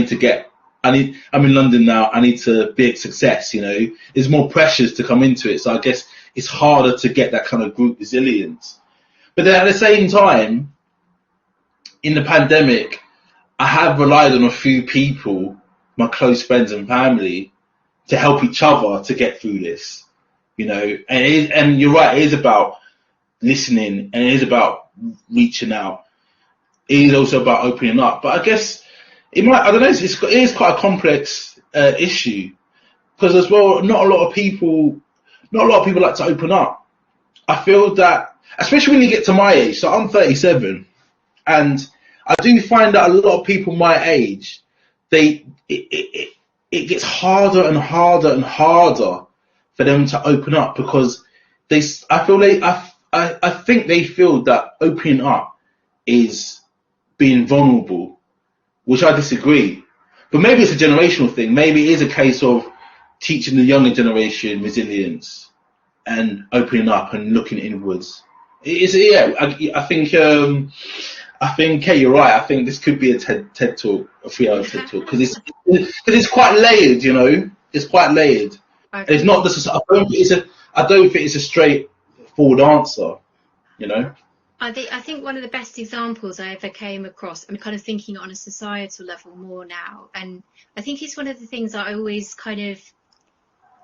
in London now, I need to be a success, you know. There's more pressures to come into it. So I guess it's harder to get that kind of group resilience. But then at the same time, in the pandemic, I have relied on a few people, my close friends and family, to help each other to get through this, you know. And you're right, it is about listening, and it is about reaching out. It is also about opening up. But I guess it is quite a complex issue, because as well, not a lot of people like to open up. I feel that, especially when you get to my age, so I'm 37, and I do find that a lot of people my age, it gets harder and harder and harder for them to open up, because I think they feel that opening up is being vulnerable, which I disagree. But maybe it's a generational thing. Maybe it is a case of teaching the younger generation resilience and opening up and looking inwards. I think you're right. I think this could be a TED talk, a 3-hour TED talk, because it's quite layered, you know. It's quite layered. Okay. It's not just. I don't think it's a straightforward answer, you know. I think one of the best examples I ever came across, I'm kind of thinking on a societal level more now, and I think it's one of the things that I always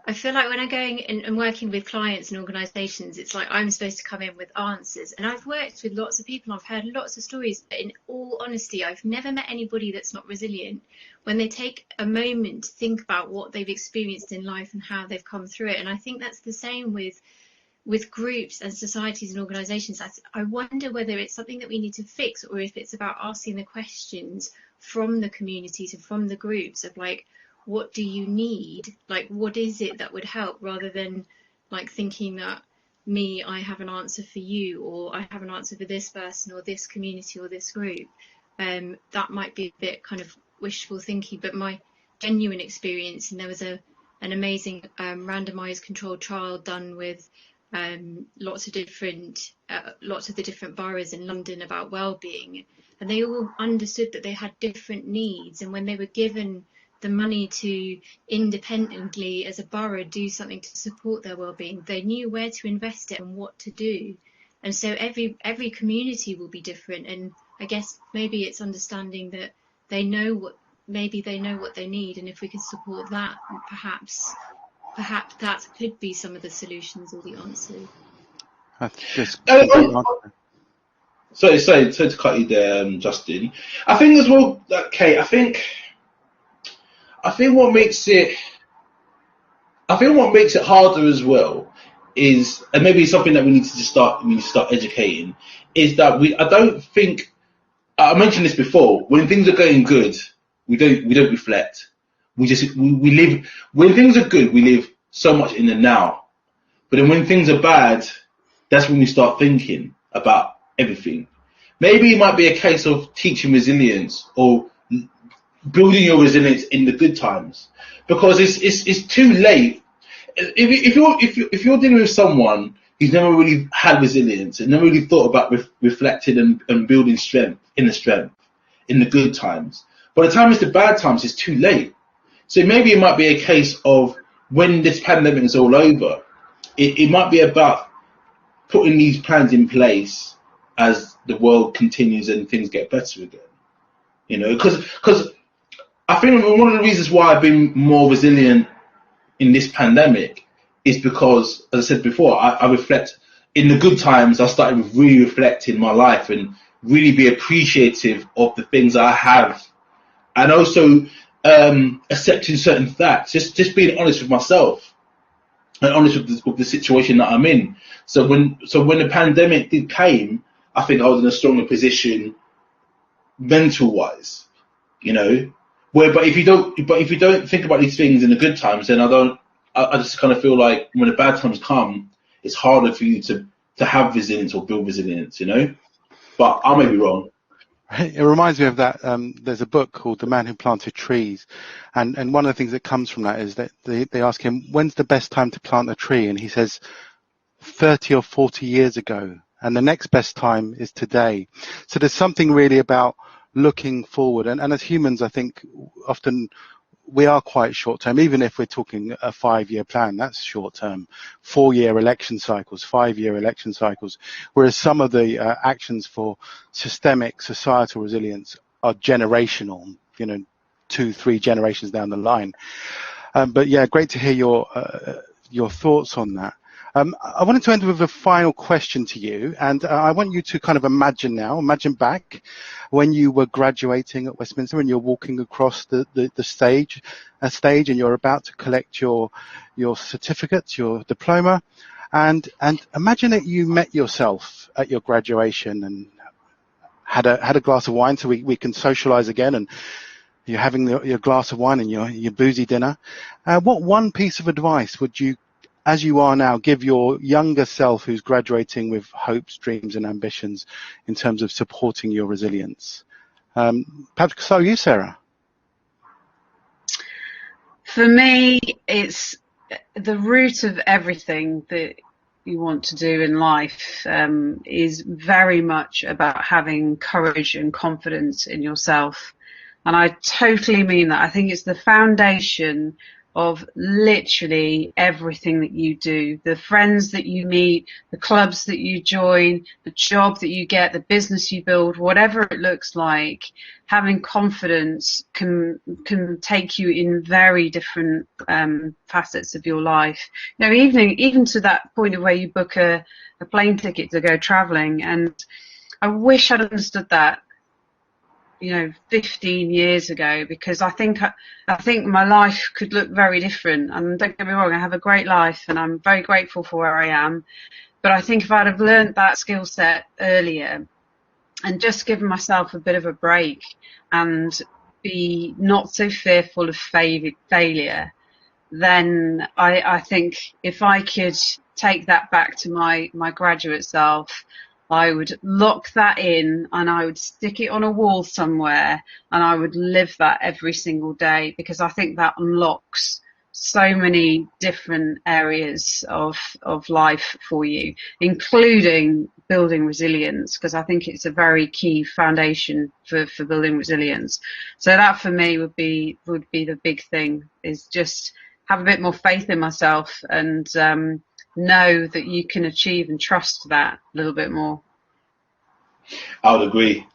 I feel like when I'm going and working with clients and organisations, it's like I'm supposed to come in with answers. And I've worked with lots of people, I've heard lots of stories, but in all honesty, I've never met anybody that's not resilient. When they take a moment to think about what they've experienced in life and how they've come through it. And I think that's the same with groups and societies and organisations. I wonder whether it's something that we need to fix, or if it's about asking the questions from the communities and from the groups of like, what do you need? Like, what is it that would help, rather than like thinking that I have an answer for you, or I have an answer for this person or this community or this group. That might be a bit kind of wishful thinking, but my genuine experience, and there was an amazing randomized controlled trial done with lots of the different boroughs in London about well-being, and they all understood that they had different needs, and when they were given the money to independently as a borough do something to support their well-being, they knew where to invest it and what to do. And so every community will be different, and I guess maybe it's understanding that they know what they need, and if we could support that, perhaps that could be some of the solutions or the answers. Sorry to cut you there, Justin. I think as well, Kate, I think what makes it harder as well is, and maybe it's something that we need to start educating, is that I don't think, I mentioned this before, when things are going good, we don't reflect. We live, when things are good, we live so much in the now. But then when things are bad, that's when we start thinking about everything. Maybe it might be a case of teaching resilience or building your resilience in the good times, because it's too late. If you're dealing with someone who's never really had resilience and never really thought about reflecting and building strength in the good times, by the time it's the bad times, it's too late. So maybe it might be a case of, when this pandemic is all over, it might be about putting these plans in place as the world continues and things get better again. You know, because I think one of the reasons why I've been more resilient in this pandemic is because, as I said before, I reflect in the good times. I started really reflecting my life and really be appreciative of the things I have, and also accepting certain facts, just being honest with myself and honest with the situation that I'm in. So when the pandemic came, I think I was in a stronger position mental wise, you know. But if you don't think about these things in the good times, then I just kind of feel like when the bad times come, it's harder for you to have resilience or build resilience, you know. But I may be wrong. It reminds me of that. There's a book called The Man Who Planted Trees, and one of the things that comes from that is that they ask him, when's the best time to plant a tree, and he says 30 or 40 years ago, and the next best time is today. So there's something really about looking forward, and as humans, I think often we are quite short term. Even if we're talking a 5-year plan, that's short term. 4-year election cycles, 5-year election cycles, whereas some of the actions for systemic societal resilience are generational, you know, 2-3 generations down the line. But yeah, great to hear your thoughts on that. I wanted to end with a final question to you, and I want you to kind of imagine back when you were graduating at Westminster and you're walking across the stage, and you're about to collect your certificate, your diploma, and imagine that you met yourself at your graduation and had a glass of wine, so we can socialize again, and you're having your glass of wine and your boozy dinner. What one piece of advice would you, as you are now, give your younger self who's graduating with hopes, dreams and ambitions in terms of supporting your resilience? Perhaps so you, Sarah. For me, it's the root of everything that you want to do in life is very much about having courage and confidence in yourself. And I totally mean that. I think it's the foundation of literally everything that you do, the friends that you meet, the clubs that you join, the job that you get, the business you build, whatever it looks like. Having confidence can take you in very different facets of your life. You know, even to that point of where you book a plane ticket to go traveling. And I wish I'd understood that, 15 years ago, because I think my life could look very different. And don't get me wrong, I have a great life and I'm very grateful for where I am. But I think if I'd have learned that skill set earlier and just given myself a bit of a break and be not so fearful of failure, then I think if I could take that back to my graduate self, I would lock that in and I would stick it on a wall somewhere and I would live that every single day, because I think that unlocks so many different areas of life for you, including building resilience, because I think it's a very key foundation for building resilience. So that for me would be the big thing, is just have a bit more faith in myself and know that you can achieve and trust that a little bit more. I would agree.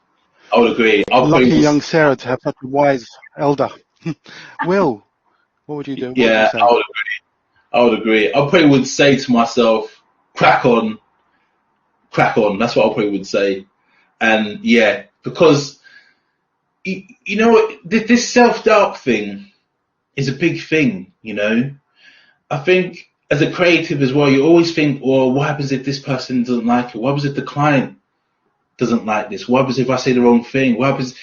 Lucky young Sarah to have such a wise elder. Will, what would you do? Yeah, I would agree. I probably would say to myself, crack on. That's what I probably would say. And yeah, because you know what, this self-doubt thing is a big thing. I think as a creative as well, you always think, well, what happens if this person doesn't like it? What happens if the client doesn't like this? What happens if I say the wrong thing? What happens,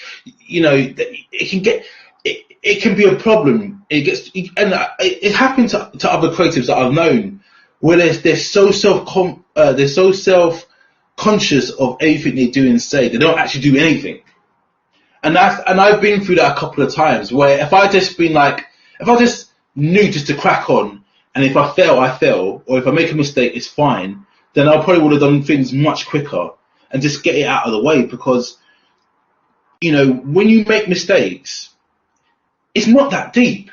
it can be a problem. It happens to other creatives that I've known, where they're so self conscious of everything they do and say, they don't actually do anything. And I've been through that a couple of times, where if I just knew just to crack on, and if I fail, I fail, or if I make a mistake, it's fine, then I probably would have done things much quicker and just get it out of the way. Because, when you make mistakes, it's not that deep.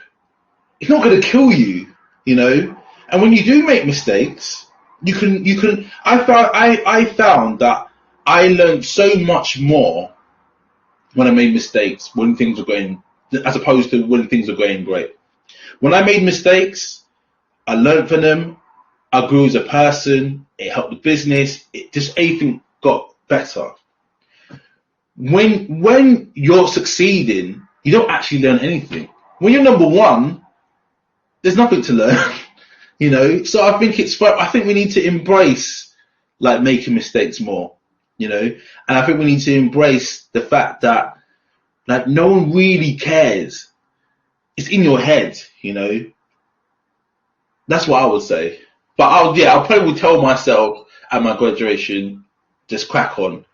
It's not going to kill you, And when you do make mistakes, I found that I learned so much more when I made mistakes, when things were going, as opposed to when things were going great. When I made mistakes, I learned from them. I grew as a person. It helped the business. Everything got better. When you're succeeding, you don't actually learn anything. When you're number one, there's nothing to learn, So I think we need to embrace making mistakes more, and I think we need to embrace the fact that no one really cares. It's in your head, That's what I would say. But I'll probably tell myself at my graduation, just crack on,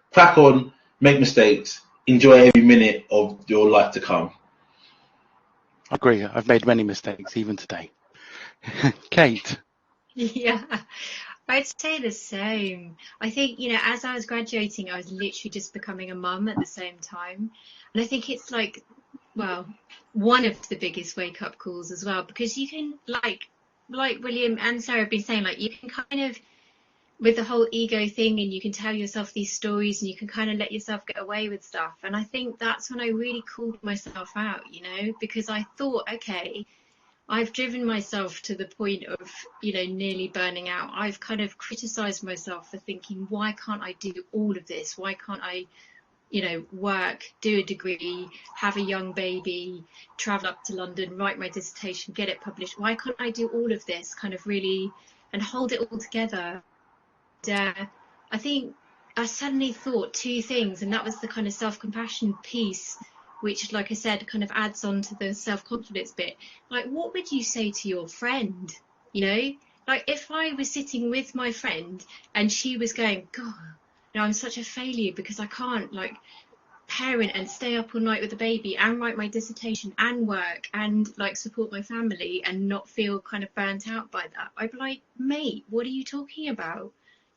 make mistakes, enjoy every minute of your life to come. I agree. I've made many mistakes, even today. Kate. Yeah, I'd say the same. I think, as I was graduating, I was literally just becoming a mum at the same time. And I think it's one of the biggest wake up calls as well, because you can like William and Sarah have been saying, you can kind of, with the whole ego thing, and you can tell yourself these stories and you can kind of let yourself get away with stuff. And I think that's when I really called myself out, because I thought, okay, I've driven myself to the point of, nearly burning out. I've kind of criticized myself for thinking, why can't I do all of this? Why can't I, work, do a degree, have a young baby, travel up to London, write my dissertation, get it published? Why can't I do all of this kind of really and hold it all together? I think I suddenly thought two things, and that was the kind of self-compassion piece, which, like I said, kind of adds on to the self-confidence bit. What would you say to your friend? If I was sitting with my friend and she was going, God, I'm such a failure because I can't parent and stay up all night with the baby and write my dissertation and work and support my family and not feel kind of burnt out by that. I'd be like, mate, what are you talking about?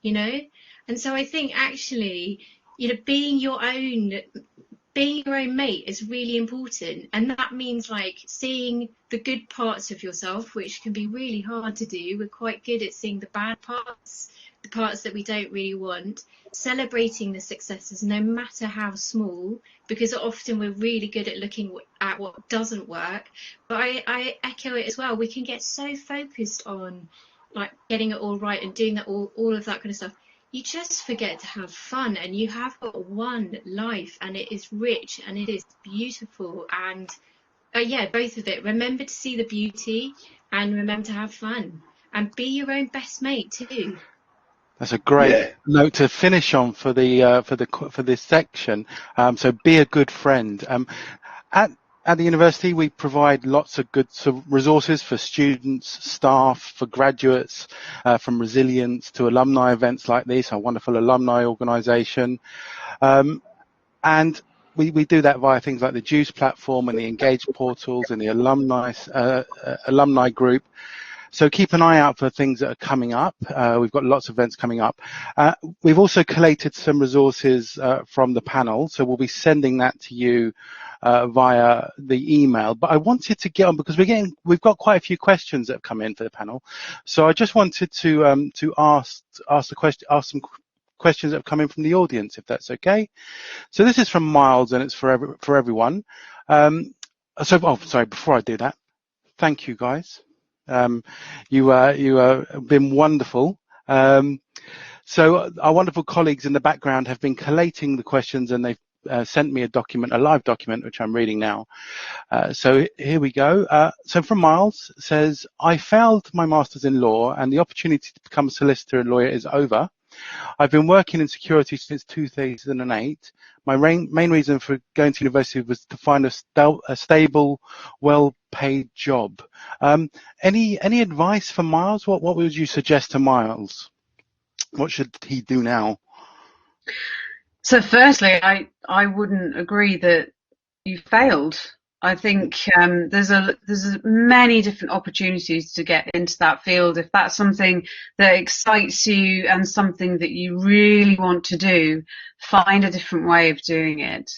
And so I think actually, being your own mate is really important. And that means seeing the good parts of yourself, which can be really hard to do. We're quite good at seeing the bad parts, the parts that we don't really want, celebrating the successes, no matter how small, because often we're really good at looking at what doesn't work. But I echo it as well. We can get so focused on getting it all right and doing that all of that kind of stuff. You just forget to have fun, and you have got one life, and it is rich and it is beautiful. And both of it. Remember to see the beauty and remember to have fun and be your own best mate too. That's a great note to finish on for this section. So be a good friend. At the university, we provide lots of good resources for students, staff, for graduates, from resilience to alumni events like this, our wonderful alumni organisation. And we do that via things like the Juice platform and the Engage portals and the alumni group. So keep an eye out for things that are coming up. We've got lots of events coming up. We've also collated some resources from the panel, so we'll be sending that to you via the email. But I wanted to get on because we've got quite a few questions that have come in for the panel. So I just wanted to ask some questions that have come in from the audience, if that's okay. So this is from Miles, and it's for everyone. Sorry, before I do that, thank you guys. You have been wonderful. So our wonderful colleagues in the background have been collating the questions, and they've sent me a document, a live document, which I'm reading now. So here we go. So from Miles, says, I failed my master's in law and the opportunity to become a solicitor and lawyer is over. I've been working in security since 2008. My main reason for going to university was to find a stable, well-paid job. Any advice for Miles? What would you suggest to Miles? What should he do now? So firstly, I wouldn't agree that you failed. I think there's many different opportunities to get into that field. If that's something that excites you and something that you really want to do, find a different way of doing it.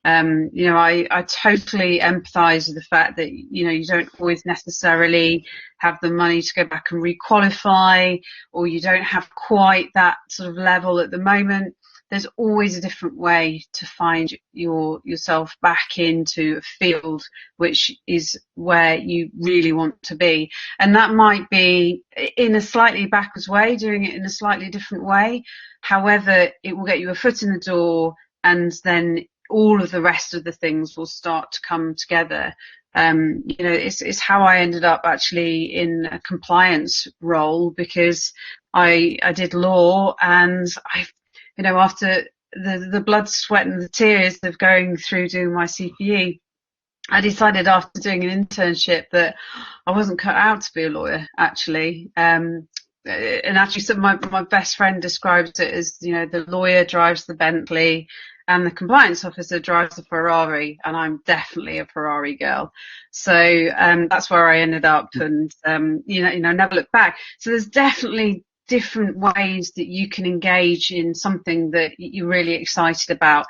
I totally empathise with the fact that, you don't always necessarily have the money to go back and requalify, or you don't have quite that sort of level at the moment. There's always a different way to find yourself back into a field which is where you really want to be. And that might be in a slightly backwards way, doing it in a slightly different way. However, it will get you a foot in the door, and then all of the rest of the things will start to come together. It's how I ended up actually in a compliance role, because I did law, and after the blood, sweat and the tears of going through doing my CPE, I decided after doing an internship that I wasn't cut out to be a lawyer, actually. And actually, so my best friend describes it as, the lawyer drives the Bentley and the compliance officer drives the Ferrari, and I'm definitely a Ferrari girl. So that's where I ended up, and never looked back. So there's definitely different ways that you can engage in something that you're really excited about.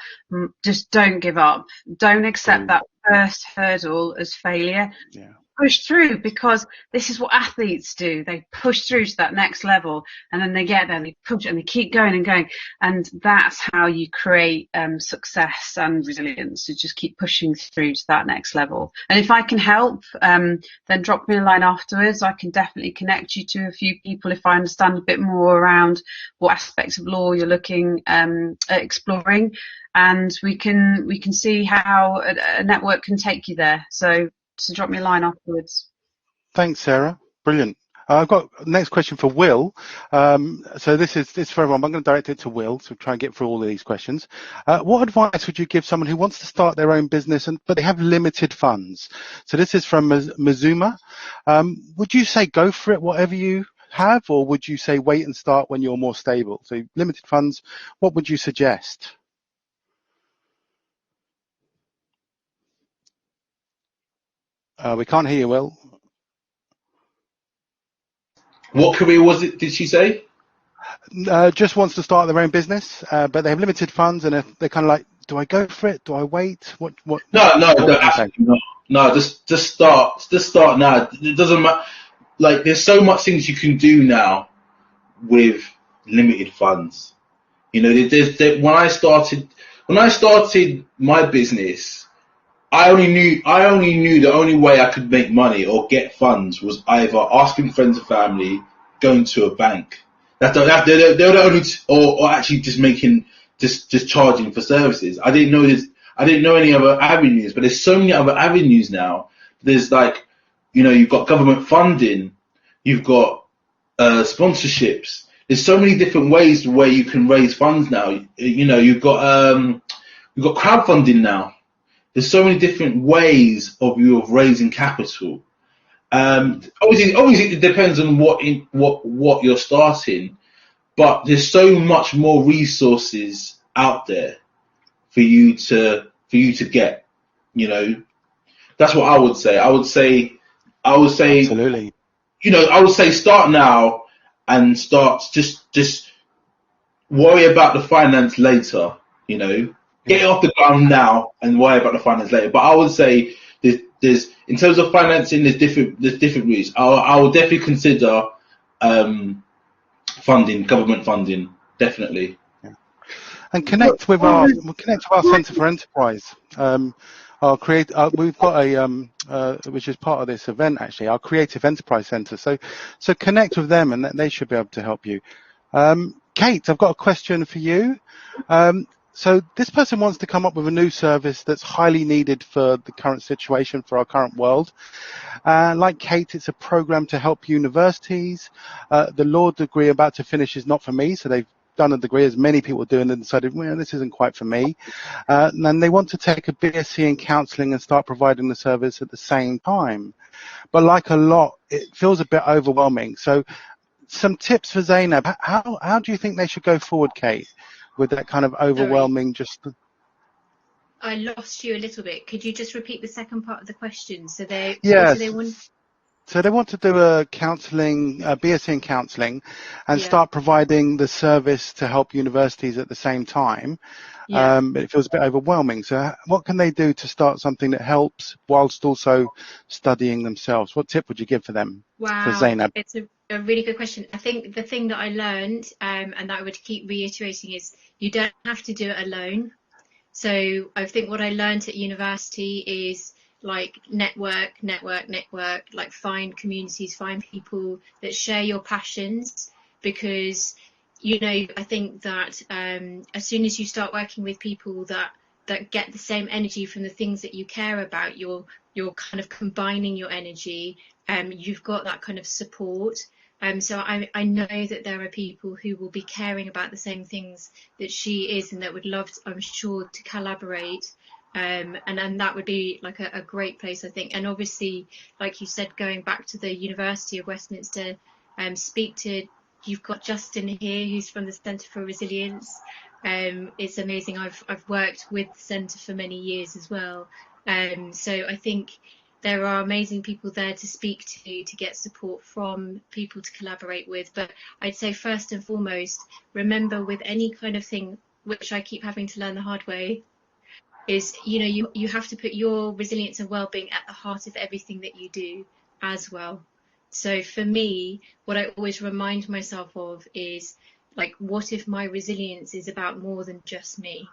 Just don't give up. Don't accept that first hurdle as failure. Yeah. Push through, because this is what athletes do. They push through to that next level, and then they get there and they push and they keep going and going. And that's how you create success and resilience, to just keep pushing through to that next level. And if I can help, then drop me a line afterwards. I can definitely connect you to a few people if I understand a bit more around what aspects of law you're looking at exploring, and we can see how a network can take you there. So drop me a line afterwards. Thanks, Sarah. Brilliant. I've got next question for Will. So this is for everyone. I'm going to direct it to Will, so try and get through all of these questions. What advice would you give someone who wants to start their own business but they have limited funds? So this is from Mizuma. Would you say go for it, whatever you have, or would you say wait and start when you're more stable? So limited funds, what would you suggest? We can't hear you, Will. What career was it, did she say? Just wants to start their own business, but they have limited funds, and they're kind of like, do I go for it? Do I wait? What? No, absolutely not. No, just start. Just start now. It doesn't matter. Like, there's so much things you can do now with limited funds. When I started my business, I only knew the only way I could make money or get funds was either asking friends and family, going to a bank. They're the only, or actually just charging for services. I didn't know any other avenues, but there's so many other avenues now. There's you've got government funding, you've got sponsorships. There's so many different ways where you can raise funds now. You've got crowdfunding now. There's so many different ways of raising capital. Obviously, it depends on what you're starting, but there's so much more resources out there for you to get. That's what I would say. I would say, Absolutely. I would say start now and start just worry about the finance later. Get it off the ground now and worry about the finance later. But I would say there's in terms of financing, there's different routes. I would definitely consider government funding, definitely. Yeah. And connect with our Centre for Enterprise. We've got a which is part of this event actually, our Creative Enterprise Centre. So connect with them, and they should be able to help you. Kate, I've got a question for you. So this person wants to come up with a new service that's highly needed for the current situation, for our current world. Like Kate, it's a program to help universities. The law degree about to finish is not for me, so they've done a degree, as many people do, and then decided, well, this isn't quite for me. And then they want to take a BSc in counselling and start providing the service at the same time. But like a lot, it feels a bit overwhelming. So some tips for Zainab. How do you think they should go forward, Kate, with that kind of overwhelming I lost you a little bit. Could you just repeat the second part of the question? So what Yes. do they want? So they want to do a BSc in counselling, and start providing the service to help universities at the same time. But it feels a bit overwhelming. So what can they do to start something that helps whilst also studying themselves? What tip would you give for them? Wow, for Zainab? It's a really good question. I think the thing that I learned, and that I would keep reiterating, is you don't have to do it alone. So I think what I learned at university is like network, like find communities, find people that share your passions, because, you know, I think that as soon as you start working with people that get the same energy from the things that you care about, you're kind of combining your energy, you've got that kind of support. So I know that there are people who will be caring about the same things that she is, and that would love, I'm sure, to collaborate. And that would be like a great place, I think. And obviously, like you said, going back to the University of Westminster, you've got Justin here, who's from the Centre for Resilience. It's amazing. I've worked with the Centre for many years as well. So I think there are amazing people there to speak to get support from, people to collaborate with. But I'd say first and foremost, remember with any kind of thing, which I keep having to learn the hard way, is, you know, you have to put your resilience and well-being at the heart of everything that you do as well. So for me, what I always remind myself of is, like, what if my resilience is about more than just me?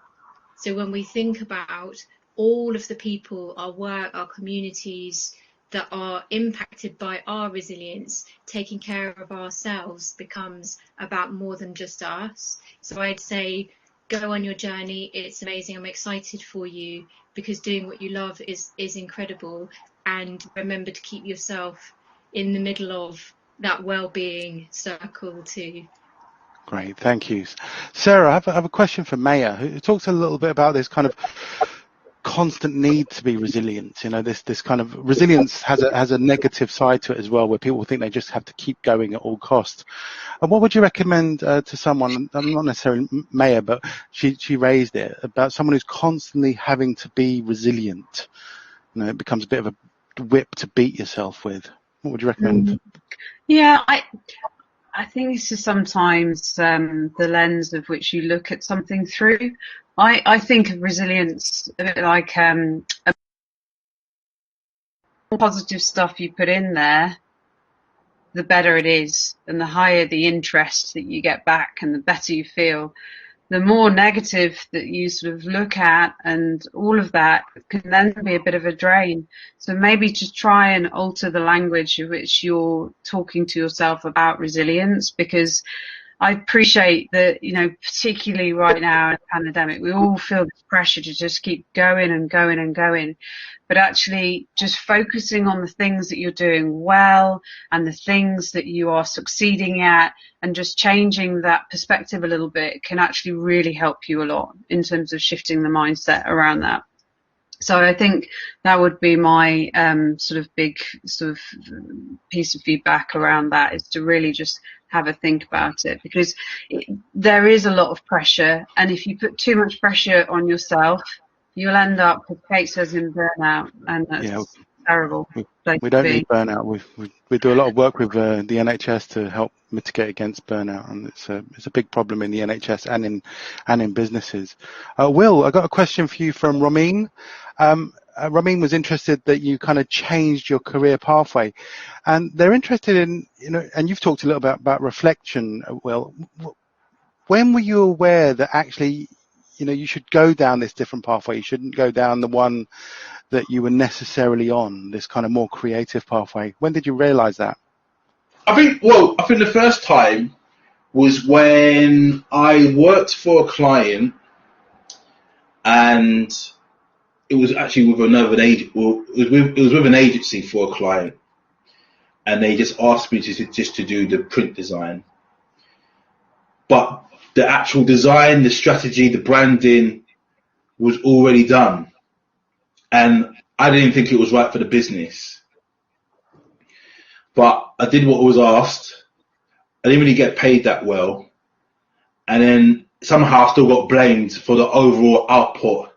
So when we think about all of the people, our work, our communities that are impacted by our resilience, taking care of ourselves becomes about more than just us. So I'd say go on your journey. It's amazing. I'm excited for you, because doing what you love is incredible. And remember to keep yourself in the middle of that well-being circle too. Great, thank you. Sarah, I have a question for Maya, who talks a little bit about this kind of constant need to be resilient. You know, this kind of resilience has a negative side to it as well, where people think they just have to keep going at all costs. And what would you recommend to someone, not necessarily Maya, but she raised it, about someone who's constantly having to be resilient? You know, it becomes a bit of a whip to beat yourself with. What would you recommend? Yeah, I think this is sometimes the lens of which you look at something through. I think of resilience a bit like the more positive stuff you put in there, the better it is, and the higher the interest that you get back and the better you feel. The more negative that you sort of look at, and all of that can then be a bit of a drain. So maybe just try and alter the language in which you're talking to yourself about resilience, because I appreciate that, you know, particularly right now in the pandemic, we all feel this pressure to just keep going and going and going. But actually just focusing on the things that you're doing well and the things that you are succeeding at, and just changing that perspective a little bit can actually really help you a lot in terms of shifting the mindset around that. So I think that would be my sort of big sort of piece of feedback around that, is to really just have a think about it, because there is a lot of pressure, and if you put too much pressure on yourself, you'll end up, as Kate says, in burnout, and that's terrible. We don't need burnout. We do a lot of work with the NHS to help mitigate against burnout, and it's a big problem in the NHS and in businesses. Will, I got a question for you from Ramin. Ramin was interested that you kind of changed your career pathway, and they're interested in, you know, and you've talked a little bit about reflection. Will, when were you aware that actually, you know, you should go down this different pathway? You shouldn't go down the one that you were necessarily on, this kind of more creative pathway. When did you realize that? I think the first time was when I worked for a client and it was actually with another agent. Well, it was with an agency for a client, and they just asked me to do the print design. But the actual design, the strategy, the branding was already done, and I didn't think it was right for the business. But I did what was asked. I didn't really get paid that well, and then somehow I still got blamed for the overall output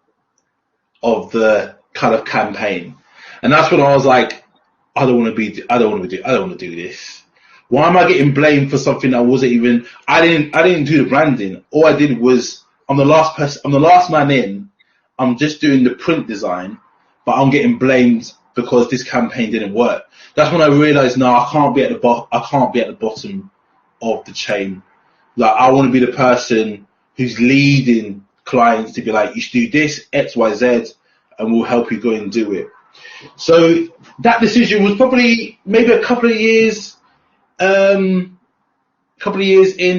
of the kind of campaign. And that's when I was like, I don't want to do this. Why am I getting blamed for something that wasn't even? I didn't do the branding. All I did was, I'm the last man in. I'm just doing the print design, but I'm getting blamed because this campaign didn't work. That's when I realized, no, I can't be at the bottom of the chain. Like, I want to be the person who's leading clients to be like, you should do this, X, Y, Z, and we'll help you go and do it. So that decision was probably maybe a couple of years in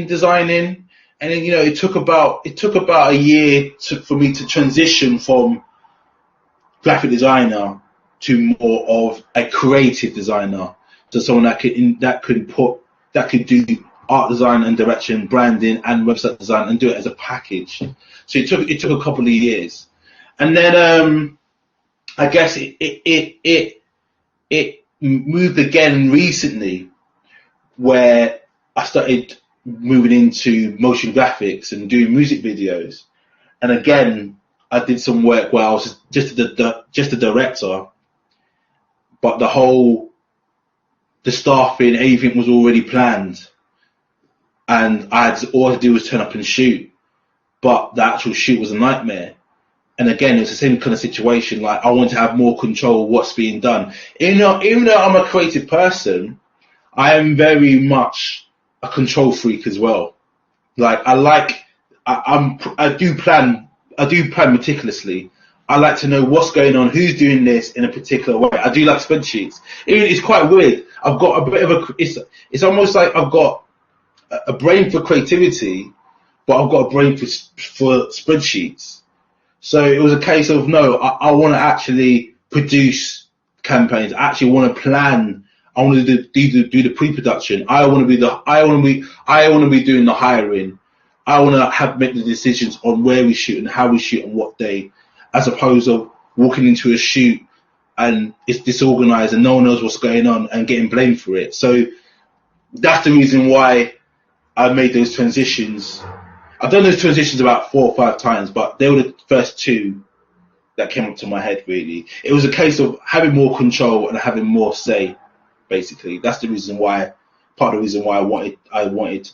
designing, and then, it took about a year for me to transition from graphic designer to more of a creative designer, to someone that could do art design and direction, branding and website design, and do it as a package. So it took a couple of years, and then I guess it moved again recently, where I started moving into motion graphics and doing music videos. And again, I did some work where I was just a director, but the staffing, everything was already planned, and all I had to do was turn up and shoot. But the actual shoot was a nightmare. And again, it was the same kind of situation. Like, I want to have more control of what's being done. Even though I'm a creative person, I am very much a control freak as well. Like, I do plan meticulously. I like to know what's going on, who's doing this in a particular way. I do like spreadsheets. It's quite weird. I've got a bit of it's almost like I've got a brain for creativity, but I've got a brain for spreadsheets. So it was a case of, no, I want to actually produce campaigns. I actually want to plan. I want to do the pre-production. I want to be doing the hiring. I want to make the decisions on where we shoot and how we shoot on what day, as opposed to walking into a shoot and it's disorganized and no one knows what's going on and getting blamed for it. So that's the reason why I made those transitions. I've done those transitions about 4 or 5 times, but they were the first 2 that came up to my head, really. It was a case of having more control and having more say, basically. That's part of the reason why I wanted to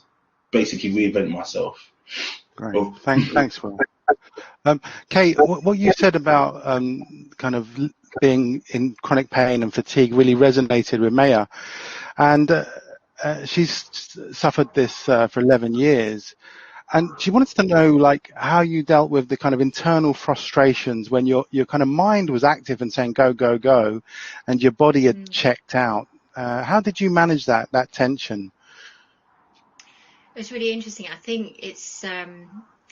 basically reinvent myself. Great. Thanks, Will. Kate, what you said about kind of being in chronic pain and fatigue really resonated with Maya. And she's suffered this for 11 years. And she wanted to know, like, how you dealt with the kind of internal frustrations when your kind of mind was active and saying go, go, go, and your body had checked out. How did you manage that tension? It's really interesting. I think it's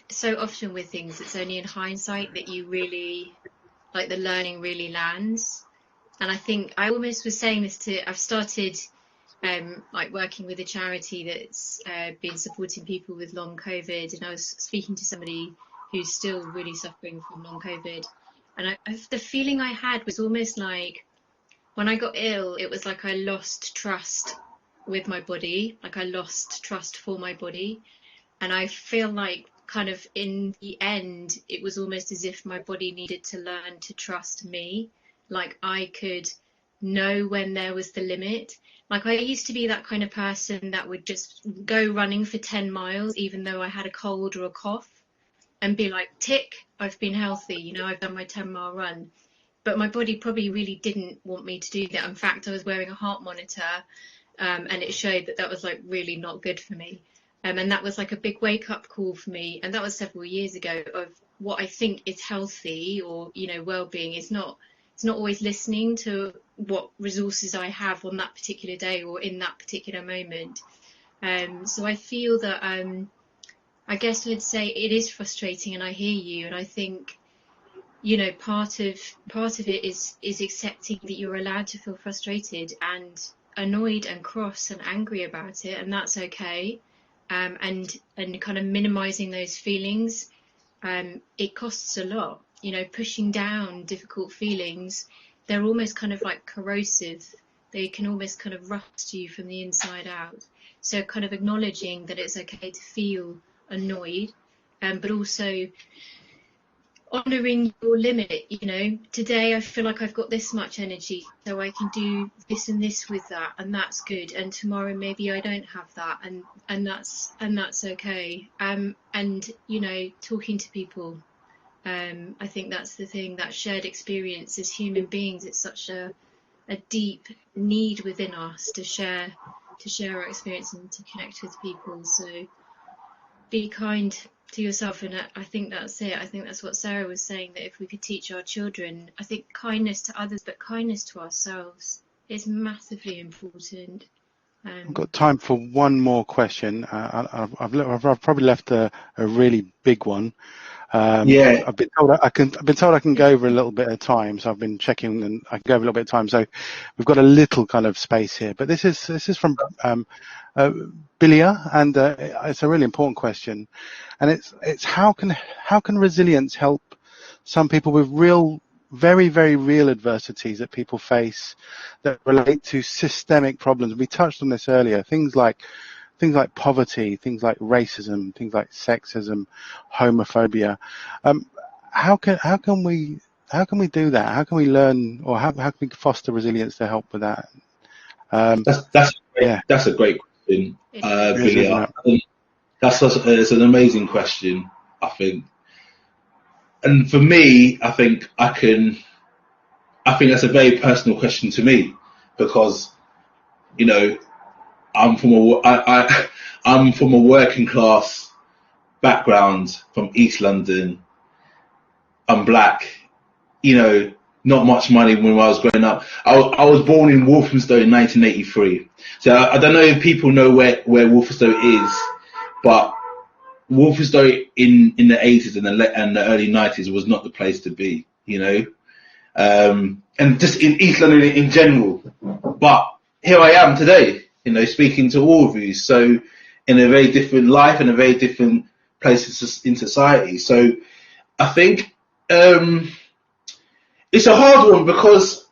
so often with things, it's only in hindsight that you really, like, the learning really lands. And I think I almost was saying this I've started like working with a charity that's been supporting people with long COVID, and I was speaking to somebody who's still really suffering from long COVID, and the feeling I had was almost like when I got ill, it was like I lost trust with my body, like I lost trust for my body, and I feel like kind of in the end it was almost as if my body needed to learn to trust me, like I could know when there was the limit. Like, I used to be that kind of person that would just go running for 10 miles, even though I had a cold or a cough, and be like, tick, I've been healthy, I've done my 10-mile run. But my body probably really didn't want me to do that. In fact, I was wearing a heart monitor, and it showed that was like really not good for me. And that was like a big wake up call for me. And that was several years ago, of what I think is healthy or, well-being is not. It's not always listening to what resources I have on that particular day or in that particular moment. So I feel that I guess I'd say it is frustrating, and I hear you, and I think part of it is accepting that you're allowed to feel frustrated and annoyed and cross and angry about it, and that's okay. And kind of minimizing those feelings. It costs a lot, pushing down difficult feelings. They're almost kind of like corrosive. They can almost kind of rust you from the inside out. So kind of acknowledging that it's okay to feel annoyed, but also honouring your limit. Today I feel like I've got this much energy, so I can do this and this with that, and that's good. And tomorrow maybe I don't have that, and that's okay. And talking to people. I think that's the thing, that shared experience as human beings. It's such a deep need within us to share our experience and to connect with people. So be kind to yourself, and I think that's it. I think that's what Sarah was saying, that if we could teach our children, I think kindness to others, but kindness to ourselves is massively important. I've got time for one more question. I've probably left a really big one. Yeah. I've been told I can go over a little bit of time, so I've been checking, and I can go over a little bit of time. So we've got a little kind of space here, but this is from Bilia, and it's a really important question, and it's how can resilience help some people with very, very real adversities that people face that relate to systemic problems. We touched on this earlier, things like poverty, things like racism, things like sexism, homophobia. How can we do that? How can we learn, or how can we foster resilience to help with that? That's a great question, Billy. It's an amazing question, I think. And for me, I think that's a very personal question to me, because, I'm from a working class background from East London. I'm black, not much money when I was growing up. I was born in Walthamstow in 1983. So I don't know if people know where Walthamstow is, but Walthamstow in the 80s and the early 90s was not the place to be, and just in East London in general. But here I am today, speaking to all of you. So in a very different life, in a very different place in society. So I think it's a hard one, because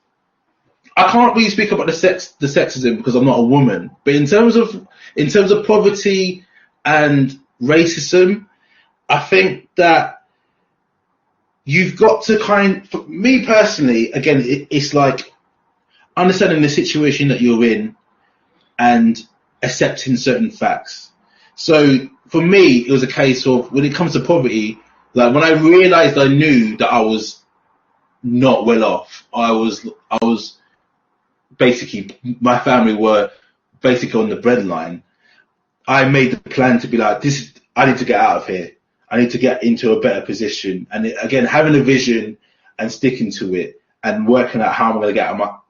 I can't really speak about the sexism because I'm not a woman. But in terms of poverty and racism, I think that you've got to for me personally, again, it's like understanding the situation that you're in and accepting certain facts. So for me, it was a case of, when it comes to poverty, like when I realized I knew that I was not well off, I was basically, my family were basically on the breadline. I made the plan to be like, I need to get out of here. I need to get into a better position. And again, having a vision and sticking to it and working out how I'm going to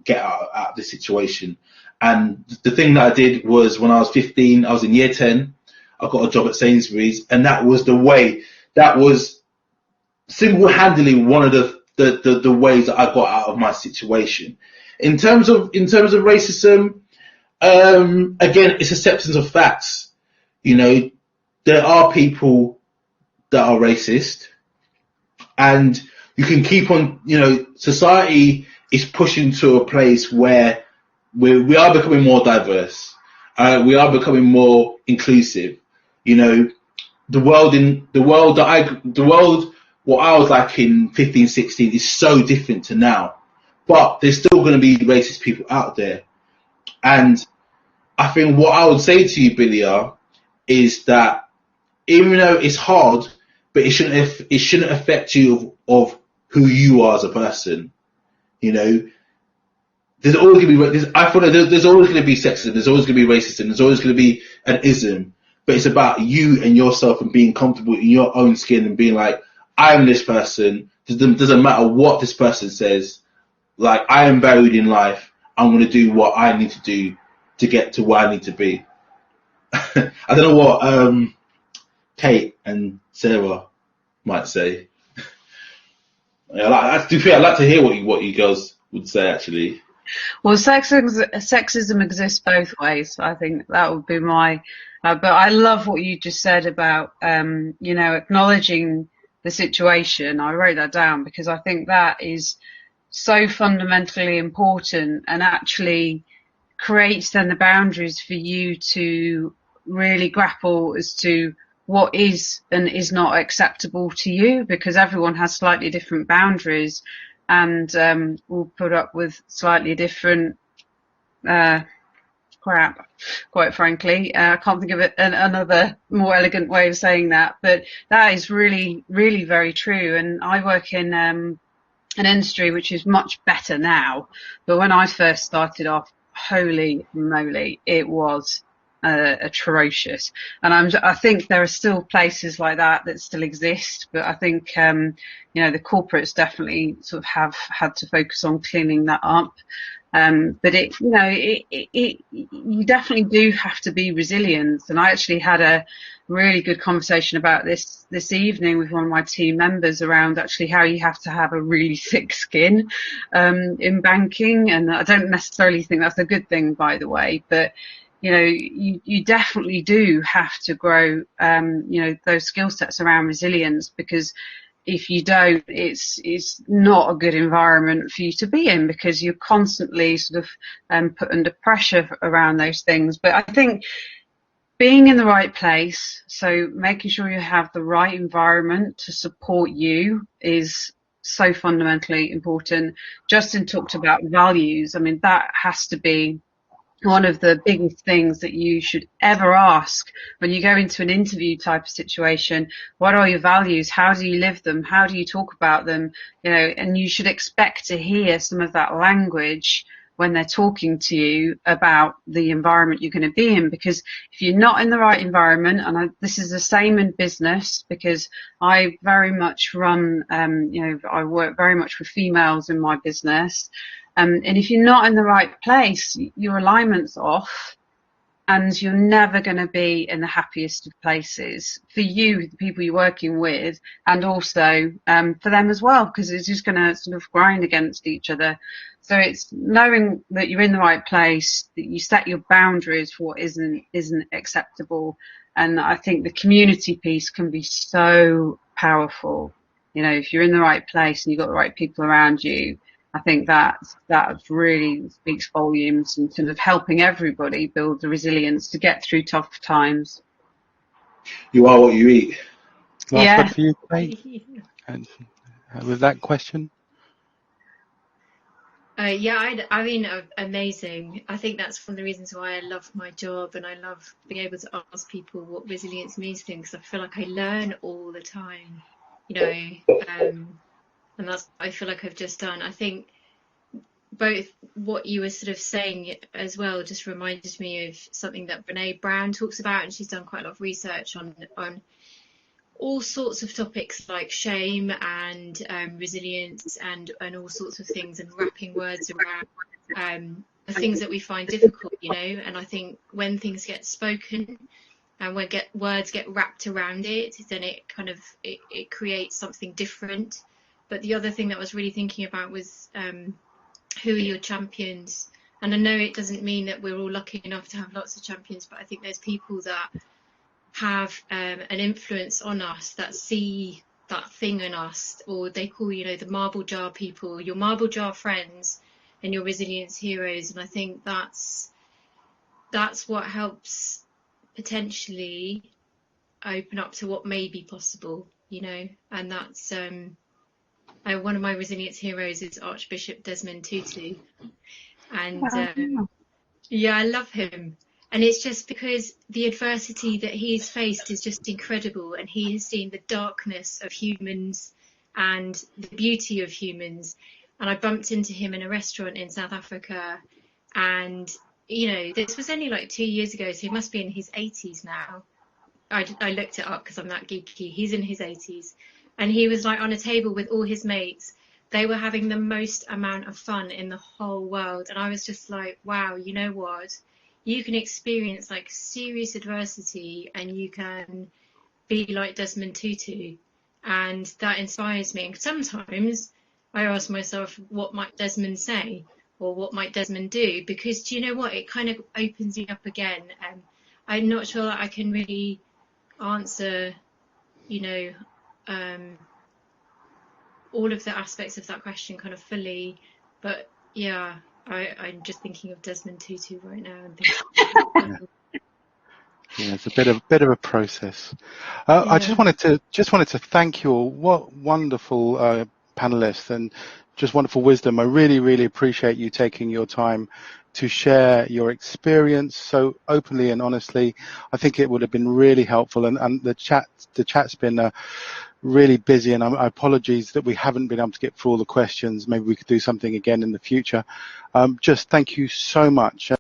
get out of this situation. And the thing that I did was, when I was 15, I was in year 10. I got a job at Sainsbury's, and that was the way. That was single-handedly one of the ways that I got out of my situation. In terms of racism, again, it's acceptance of facts. There are people that are racist, and you can keep on, society is pushing to a place where we are becoming more diverse. We are becoming more inclusive. The world what I was like in 15, 16 is so different to now, but there's still going to be racist people out there. And I think what I would say to you, Bilia, is that even though it's hard, but it shouldn't affect you of who you are as a person. There's always going to be, I feel like there's always going to be sexism, there's always going to be racism, there's always going to be an ism, but it's about you and yourself and being comfortable in your own skin and being like, I am this person. Doesn't matter what this person says. Like, I am valued in life. I'm going to do what I need to do to get to where I need to be. I don't know what Kate and Sarah might say. Yeah, I'd like to hear what you girls would say actually. Well, sexism exists both ways. I think that would be my. But I love what you just said about, acknowledging the situation. I wrote that down because I think that is so fundamentally important and actually creates then the boundaries for you to really grapple as to what is and is not acceptable to you, because everyone has slightly different boundaries and will put up with slightly different crap, quite frankly. I can't think of another more elegant way of saying that, but that is really, really very true. And I work in an industry which is much better now, but when I first started off, holy moly, it was atrocious. And I think there are still places like that still exist, but I think the corporates definitely sort of have had to focus on cleaning that up. But you definitely do have to be resilient. And I actually had a really good conversation about this evening with one of my team members around actually how you have to have a really thick skin in banking. And I don't necessarily think that's a good thing, by the way, but you definitely do have to grow those skill sets around resilience, because if you don't, it's not a good environment for you to be in, because you're constantly sort of put under pressure around those things. But I think being in the right place, so making sure you have the right environment to support you, is so fundamentally important. Justin talked about values. I mean, that has to be one of the biggest things that you should ever ask when you go into an interview type of situation. What are your values? How do you live them? How do you talk about them? And you should expect to hear some of that language when they're talking to you about the environment you're going to be in. Because if you're not in the right environment, and this is the same in business, because I very much run, I work very much with females in my business. And if you're not in the right place, your alignment's off, and you're never going to be in the happiest of places for you, the people you're working with, and also for them as well, because it's just going to sort of grind against each other. So it's knowing that you're in the right place, that you set your boundaries for what isn't acceptable. And I think the community piece can be so powerful. If you're in the right place and you've got the right people around you, I think that really speaks volumes in terms of helping everybody build the resilience to get through tough times. You are what you eat. Last word for you, Kate? And with that question? I mean, amazing. I think that's one of the reasons why I love my job, and I love being able to ask people what resilience means to them, because I feel like I learn all the time, and that's what I feel like I've just done. I think both what you were sort of saying as well just reminded me of something that Brene Brown talks about, and she's done quite a lot of research on all sorts of topics like shame and resilience and all sorts of things, and wrapping words around the things that we find difficult, and I think when things get spoken and when words get wrapped around it, then it kind of it creates something different. But the other thing that I was really thinking about was who are your champions? And I know it doesn't mean that we're all lucky enough to have lots of champions, but I think there's people that have an influence on us, that see that thing in us, or they call, the marble jar people, your marble jar friends and your resilience heroes. And I think that's what helps potentially open up to what may be possible, and that's one of my resilience heroes is Archbishop Desmond Tutu, and I love him. And it's just because the adversity that he's faced is just incredible, and he has seen the darkness of humans and the beauty of humans. And I bumped into him in a restaurant in South Africa, and this was only like 2 years ago, so he must be in his 80s now. I looked it up because I'm that geeky. He's in his 80s. And he was like on a table with all his mates. They were having the most amount of fun in the whole world. And I was just like, wow, you know what? You can experience like serious adversity and you can be like Desmond Tutu. And that inspires me. And sometimes I ask myself, what might Desmond say, or what might Desmond do? Because do you know what? It kind of opens you up again. I'm not sure that I can really answer, you know, all of the aspects of that question kind of fully, but yeah, I'm just thinking of Desmond Tutu right now and thinking. Yeah, it's a bit of a process. I just wanted to thank you all. What wonderful panelists and just wonderful wisdom. I really appreciate you taking your time to share your experience so openly and honestly. I think it would have been really helpful, and the chat's been really busy, and I apologies that we haven't been able to get through all the questions. Maybe we could do something again in the future. Just thank you so much.